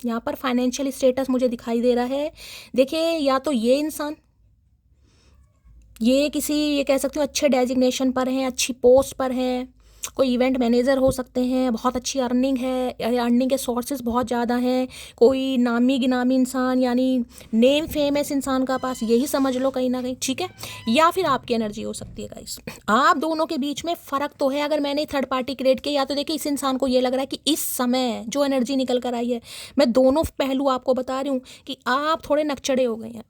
यहाँ पर फाइनेंशियल स्टेटस मुझे दिखाई दे रहा है। देखिए या तो ये इंसान ये कह सकते हो अच्छे डेजिग्नेशन पर हैं, अच्छी पोस्ट पर हैं, कोई इवेंट मैनेजर हो सकते हैं, बहुत अच्छी अर्निंग है, अर्निंग के सोर्सेज बहुत ज़्यादा हैं, कोई नामी गिनामी इंसान यानी नेम फेम है इस इंसान का पास, यही समझ लो कहीं ना कहीं, ठीक है। या फिर आपकी एनर्जी हो सकती है गाइस। आप दोनों के बीच में फ़र्क तो है। अगर मैंने थर्ड पार्टी क्रिएट किया, या तो देखिए इस इंसान को ये लग रहा है कि इस समय जो एनर्जी निकल कर आई है, मैं दोनों पहलू आपको बता रही हूँ कि आप थोड़े नकचड़े हो गए हैं।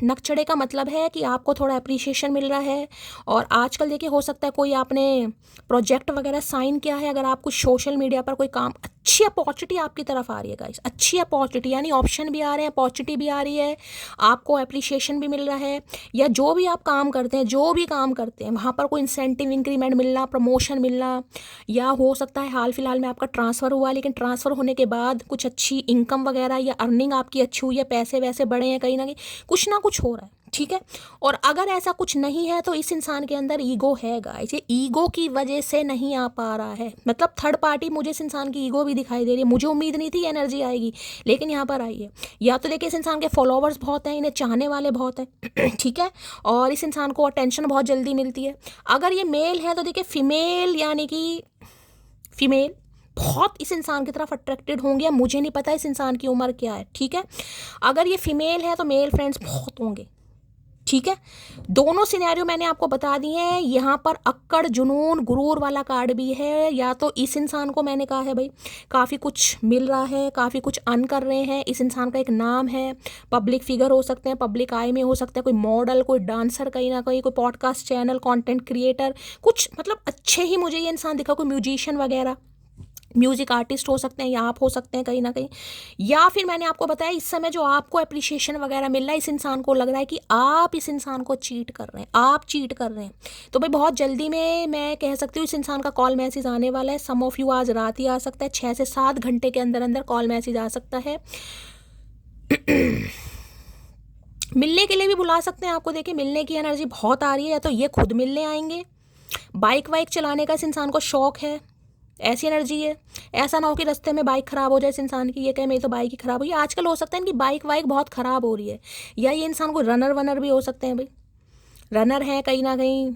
नकचड़े का मतलब है कि आपको थोड़ा अप्रिसिएशन मिल रहा है। और आजकल देखिए हो सकता है कोई आपने प्रोजेक्ट वगैरह साइन किया है, अगर आप कुछ सोशल मीडिया पर कोई काम, अच्छी अपॉर्चुनिटी आपकी तरफ आ रही है गाइस, अच्छी अपॉर्चुनिटी यानी ऑप्शन भी आ रहे हैं, अपॉर्चुनिटी भी आ रही है, आपको एप्रिसिएशन भी मिल रहा है। या जो भी आप काम करते हैं वहाँ पर कोई इंसेंटिव इंक्रीमेंट मिलना, प्रमोशन मिलना, या हो सकता है हाल फिलहाल में आपका ट्रांसफ़र हुआ, लेकिन ट्रांसफ़र होने के बाद कुछ अच्छी इनकम वगैरह या अर्निंग आपकी अच्छी हुई है, पैसे वैसे बढ़े हैं, कहीं ना कहीं कुछ ना कुछ हो रहा है, ठीक है। और अगर ऐसा कुछ नहीं है तो इस इंसान के अंदर ईगो है गाइस, ये ईगो की वजह से नहीं आ पा रहा है। मतलब थर्ड पार्टी मुझे इस इंसान की ईगो भी दिखाई दे रही है। मुझे उम्मीद नहीं थी एनर्जी आएगी, लेकिन यहाँ पर आई है। या तो देखिए इस इंसान के फॉलोवर्स बहुत हैं, इन्हें चाहने वाले बहुत हैं, ठीक है, और इस इंसान को अटेंशन बहुत जल्दी मिलती है। अगर ये मेल है तो देखिए फीमेल यानी कि फीमेल बहुत इस इंसान की तरफ अट्रैक्टेड होंगे। मुझे नहीं पता इस इंसान की उम्र क्या है, ठीक है। अगर ये फीमेल है तो मेल फ्रेंड्स बहुत होंगे, ठीक है। दोनों सिनेरियो मैंने आपको बता दिए हैं। यहाँ पर अक्कड़ जुनून गुरूर वाला कार्ड भी है। या तो इस इंसान को मैंने कहा है भाई काफ़ी कुछ मिल रहा है, काफ़ी कुछ अर्न कर रहे हैं, इस इंसान का एक नाम है, पब्लिक फिगर हो सकते हैं, पब्लिक आई में हो सकता है, कोई मॉडल, कोई डांसर, कहीं ना कहीं कोई पॉडकास्ट चैनल, कंटेंट क्रिएटर, कुछ मतलब अच्छे ही मुझे ये इंसान दिखा, कोई म्यूजिशियन वगैरह, म्यूज़िक आर्टिस्ट हो सकते हैं, या आप हो सकते हैं कहीं ना कहीं। या फिर मैंने आपको बताया इस समय जो आपको अप्रिसिएशन वगैरह मिल रहा है, इस इंसान को लग रहा है कि आप इस इंसान को चीट कर रहे हैं, आप चीट कर रहे हैं। तो भाई बहुत जल्दी में मैं कह सकती हूँ इस इंसान का कॉल मैसेज आने वाला है। सम ऑफ यू आज रात ही आ सकता है, 6 से 7 घंटे के अंदर अंदर कॉल मैसेज आ सकता है। मिलने के लिए भी बुला सकते हैं आपको। देखिए मिलने की एनर्जी बहुत आ रही है, या तो ये खुद मिलने आएंगे, बाइक वाइक चलाने का इस इंसान को शौक है, ऐसी एनर्जी है। ऐसा ना हो कि रास्ते में बाइक ख़राब हो जाए इस इंसान की, ये कहे मेरी तो बाइक ही ख़राब हुई। आजकल हो सकता है इनकी बाइक वाइक बहुत ख़राब हो रही है। या ये इंसान को रनर वनर भी हो सकते हैं, भाई रनर हैं, कहीं ना कहीं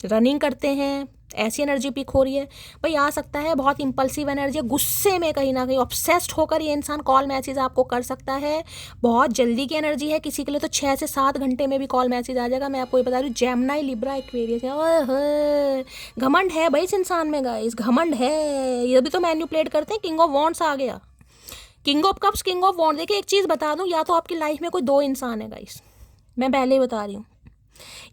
रनिंग करते हैं, ऐसी एनर्जी पिक हो रही है। भाई आ सकता है बहुत इम्पल्सिव एनर्जी, गुस्से में कहीं ना कहीं ऑब्सेस्ड होकर ये इंसान कॉल मैसेज आपको कर सकता है। बहुत जल्दी की एनर्जी है, किसी के लिए तो 6 से 7 घंटे में भी कॉल मैसेज आ जाएगा। मैं आपको ये बता रही हूँ जेमिनी, लिब्रा, एक्वेरियस है। ओए घमंड है भाई इस इंसान में गाइस, घमंड है। ये भी तो मैनिपुलेट करते हैं। किंग ऑफ वॉन्ड्स आ गया, king of cups, king of wand. देखिए एक चीज़ बता दूँ, या तो आपकी लाइफ में कोई 2 इंसान है गाइस, मैं पहले ही बता रही हूँ।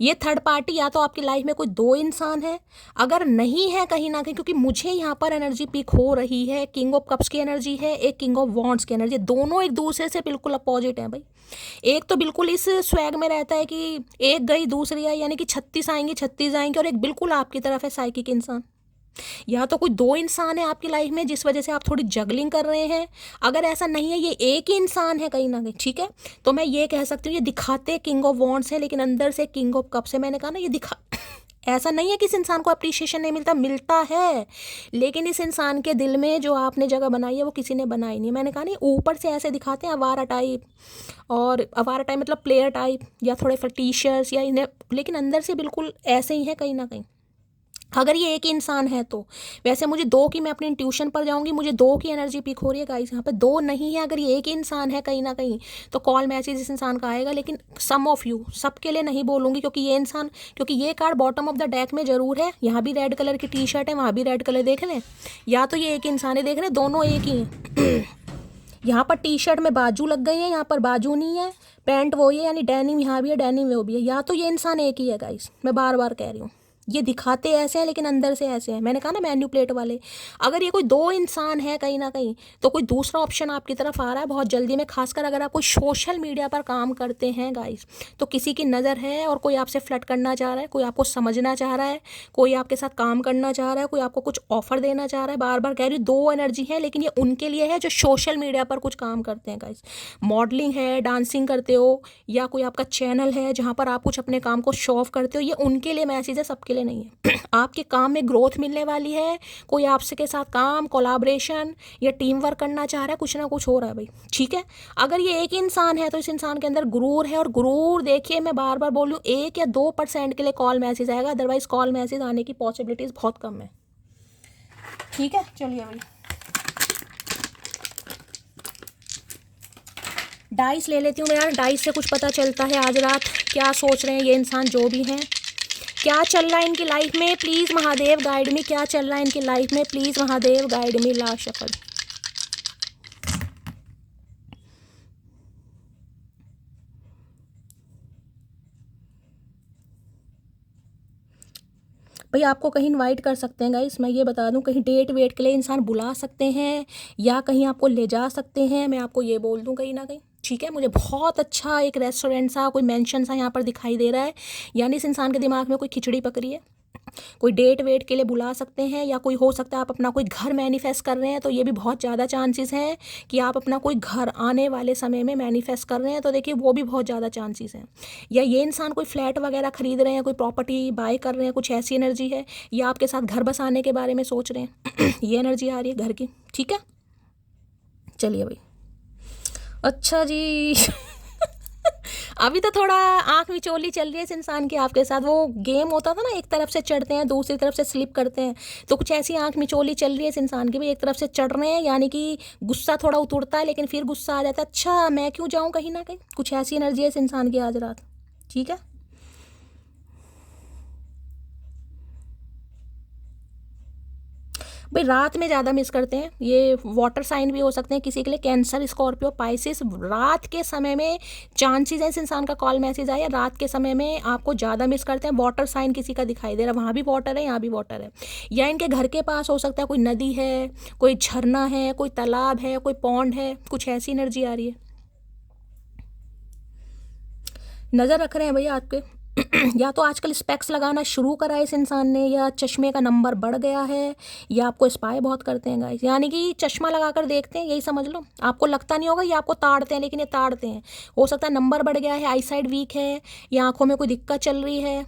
ये थर्ड पार्टी या तो आपकी लाइफ में कोई 2 इंसान है, अगर नहीं है कहीं ना कहीं, क्योंकि मुझे यहाँ पर एनर्जी पिक हो रही है, किंग ऑफ कप्स की एनर्जी है, एक किंग ऑफ वॉन्ड्स की एनर्जी, दोनों एक दूसरे से बिल्कुल अपोजिट है भाई। एक तो बिल्कुल इस स्वैग में रहता है कि एक गई दूसरी आई, यानी कि 36 आएंगी 36 आएंगे, और एक बिल्कुल आपकी तरफ है साइकिक इंसान। या तो कोई 2 इंसान है आपकी लाइफ में जिस वजह से आप थोड़ी जगलिंग कर रहे हैं। अगर ऐसा नहीं है, ये एक ही इंसान है कहीं ना कहीं, ठीक है, तो मैं ये कह सकती हूँ ये दिखाते किंग ऑफ वॉन्ड्स है, लेकिन अंदर से किंग ऑफ कप्स है। मैंने कहा ना ये दिखा ऐसा नहीं है कि इस इंसान को अप्रिशिएशन नहीं मिलता, मिलता है, लेकिन इस इंसान के दिल में जो आपने जगह बनाई है वो किसी ने बनाई नहीं। मैंने कहा नहीं, ऊपर से ऐसे दिखाते हैं अवारा टाइप, और अवारा टाइप मतलब प्लेयर टाइप या थोड़े फटीशर्स या इन्हें, लेकिन अंदर से बिल्कुल ऐसे ही है कहीं ना कहीं। अगर ये एक ही इंसान है तो वैसे मुझे 2 की, मैं अपनी इंट्यूशन पर जाऊंगी, मुझे 2 की एनर्जी पिक हो रही है गाइस। यहाँ पे 2 नहीं है, अगर ये एक ही इंसान है कहीं ना कहीं तो कॉल मैसेज इस इंसान का आएगा। लेकिन सम ऑफ यू, सबके लिए नहीं बोलूँगी, क्योंकि ये इंसान, क्योंकि ये card bottom of the deck में ज़रूर है। यहाँ भी रेड कलर की टी शर्ट है, वहाँ भी रेड कलर, देख लें, या तो ये एक इंसान है, देख रहे दोनों एक ही हैं। यहाँ पर टी शर्ट में बाजू लग गई है, यहाँ पर बाजू नहीं है, पैंट वो ही है, यानी डेनिम यहाँ भी है, डेनिम वो भी है। या तो ये इंसान एक ही है गाइस, मैं बार बार कह रही हूँ। ये दिखाते ऐसे हैं लेकिन अंदर से ऐसे हैं। मैंने कहा ना मैन्युपुलेट वाले। अगर ये कोई दो इंसान है कहीं ना कहीं, तो कोई दूसरा ऑप्शन आपकी तरफ आ रहा है बहुत जल्दी में। खासकर अगर आप कोई सोशल मीडिया पर काम करते हैं गाइस, तो किसी की नज़र है और कोई आपसे फ्लर्ट करना चाह रहा है, कोई आपको समझना चाह रहा है, कोई आपके साथ काम करना चाह रहा है, कोई आपको कुछ ऑफर देना चाह रहा है। बार बार कह रही हूँ, दो एनर्जी है, लेकिन ये उनके लिए है जो सोशल मीडिया पर कुछ काम करते हैं गाइस। मॉडलिंग है, डांसिंग करते हो, या कोई आपका चैनल है जहाँ पर आप कुछ अपने काम को शो ऑफ करते हो, ये उनके लिए मैसेज है, सबके लिए नहीं है। आपके काम में ग्रोथ मिलने वाली है, कोई आपसे के साथ काम, कोलैबोरेशन या टीम वर्क करना चाह रहा है, कुछ ना कुछ हो रहा है भाई, ठीक है। अगर ये एक ही इंसान है तो इस इंसान के अंदर गुरूर है, और गुरूर देखिए मैं बार बार बोलूँ 1 या 2% के लिए कॉल मैसेज आएगा, अदरवाइज कॉल मैसेज आने की पॉसिबिलिटीज़ बहुत कम है, ठीक है। चलिए भाई डाइस ले लेती हूँ मैं यार, डाइस से कुछ पता चलता है आज रात क्या सोच रहे हैं ये इंसान जो भी हैं, क्या चल रहा है इनकी लाइफ में। प्लीज़ महादेव गाइड मी, क्या चल रहा है इनकी लाइफ में, प्लीज़ महादेव गाइड मी। ला शफल। भाई आपको कहीं इनवाइट कर सकते हैं गाइस, मैं ये बता दूं, कहीं डेट वेट के लिए इंसान बुला सकते हैं, या कहीं आपको ले जा सकते हैं, मैं आपको ये बोल दूं कहीं ना कहीं, ठीक है। मुझे बहुत अच्छा एक रेस्टोरेंट सा, कोई मेंशन सा यहाँ पर दिखाई दे रहा है, यानी इस इंसान के दिमाग में कोई खिचड़ी पकड़ी है। कोई डेट वेट के लिए बुला सकते हैं, या कोई हो सकता है आप अपना कोई घर मैनिफेस्ट कर रहे हैं, तो ये भी बहुत ज़्यादा चांसेस हैं कि आप अपना कोई घर आने वाले समय में मैनिफेस्ट कर रहे हैं, तो देखिए वो भी बहुत ज़्यादा चांसेस हैं। या ये इंसान कोई फ्लैट वगैरह खरीद रहे हैं, कोई प्रॉपर्टी बाय कर रहे हैं, कुछ ऐसी एनर्जी है, या आपके साथ घर बसाने के बारे में सोच रहे हैं। ये एनर्जी आ रही है घर की, ठीक है। चलिए भाई, अच्छा जी। अभी तो थोड़ा आंख मिचोली चल रही है इस इंसान की आपके साथ। वो गेम होता था ना, एक तरफ से चढ़ते हैं दूसरी तरफ से स्लिप करते हैं, तो कुछ ऐसी आंख मिचोली चल रही है इस इंसान की भी। एक तरफ से चढ़ रहे हैं, यानी कि गुस्सा थोड़ा उतरता है, लेकिन फिर गुस्सा आ जाता है, अच्छा मैं क्यों जाऊँ कहीं ना कहीं। कुछ ऐसी एनर्जी है इस इंसान की आज रात, ठीक है। भाई रात में ज़्यादा मिस करते हैं, ये वाटर साइन भी हो सकते हैं किसी के लिए, कैंसर, स्कॉर्पियो, पाइसिस। रात के समय में चांसेस है इस इंसान का कॉल मैसेज आया, रात के समय में आपको ज़्यादा मिस करते हैं। वाटर साइन किसी का दिखाई दे रहा है, वहाँ भी वाटर है, यहाँ भी वाटर है, या इनके घर के पास हो सकता है कोई नदी है, कोई झरना है, कोई तालाब है, कोई पॉन्ड है, कुछ ऐसी एनर्जी आ रही है। नज़र रख रहे हैं भैया आपके। या तो आजकल स्पेक्स लगाना शुरू करा है इस इंसान ने, या चश्मे का नंबर बढ़ गया है, या आपको स्पाई बहुत करते हैं गाइस, यानी कि चश्मा लगाकर देखते हैं, यही समझ लो। आपको लगता नहीं होगा ये आपको ताड़ते हैं, लेकिन ये ताड़ते हैं। हो सकता है नंबर बढ़ गया है, आई साइड वीक है, या आंखों में कोई दिक्कत चल रही है,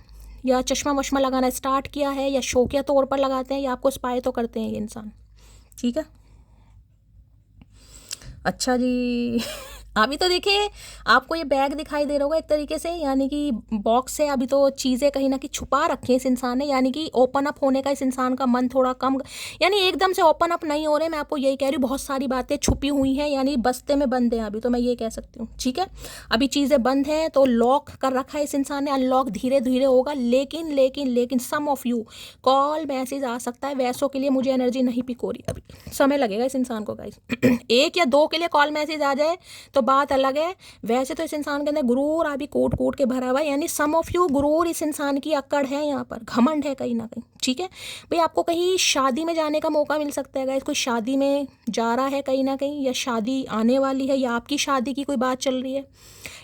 या चश्मा वश्मा लगाना स्टार्ट किया है, या शौकिया तौर पर लगाते हैं, या आपको स्पाई तो करते हैं ये इंसान, ठीक है। अच्छा जी। अभी तो देखिए आपको ये बैग दिखाई दे रहा होगा एक तरीके से, यानी कि बॉक्स से अभी तो चीज़ें कहीं ना कहीं छुपा रखी हैं इस इंसान ने, यानी कि ओपन अप होने का इस इंसान का मन थोड़ा कम, यानी एकदम से ओपन अप नहीं हो रहे। मैं आपको यही कह रही हूँ, बहुत सारी बातें छुपी हुई हैं, यानी बस्ते में बंद हैं अभी, तो मैं ये कह सकती हूँ, ठीक है। अभी चीज़ें बंद हैं, तो लॉक कर रखा है इस इंसान ने, अनलॉक धीरे धीरे होगा। लेकिन लेकिन लेकिन सम ऑफ यू कॉल मैसेज आ सकता है, वैसों के लिए मुझे एनर्जी नहीं पिको रही, अभी समय लगेगा इस इंसान को गाइस। 1 या 2 के लिए कॉल मैसेज आ जाए तो बात अलग है। वैसे तो इस इंसान के अंदर गुरूर अभी कूट कूट के भरा हुआ है, यानी सम ऑफ यू गुरूर इस इंसान की अक्कड़ है, यहाँ पर घमंड है कहीं ना कहीं, ठीक है। भाई आपको कहीं शादी में जाने का मौका मिल सकता है गाइस, कोई शादी में जा रहा है कहीं ना कहीं, या शादी आने वाली है, या आपकी शादी की कोई बात चल रही है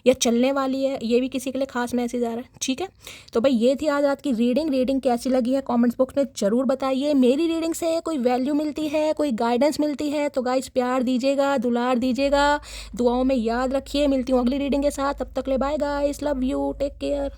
या चलने वाली है, ये भी किसी के लिए खास मैसेज आ रहा है, ठीक है। तो भाई ये थी आज रात की रीडिंग कैसी लगी है कमेंट्स बॉक्स में ज़रूर बताइए। मेरी रीडिंग से कोई वैल्यू मिलती है, कोई गाइडेंस मिलती है, तो गाइस प्यार दीजिएगा, दुलार दीजिएगा, दुआओं में याद रखिए। मिलती हूँ अगली रीडिंग के साथ, तब तक ले bye guys, love you, take care.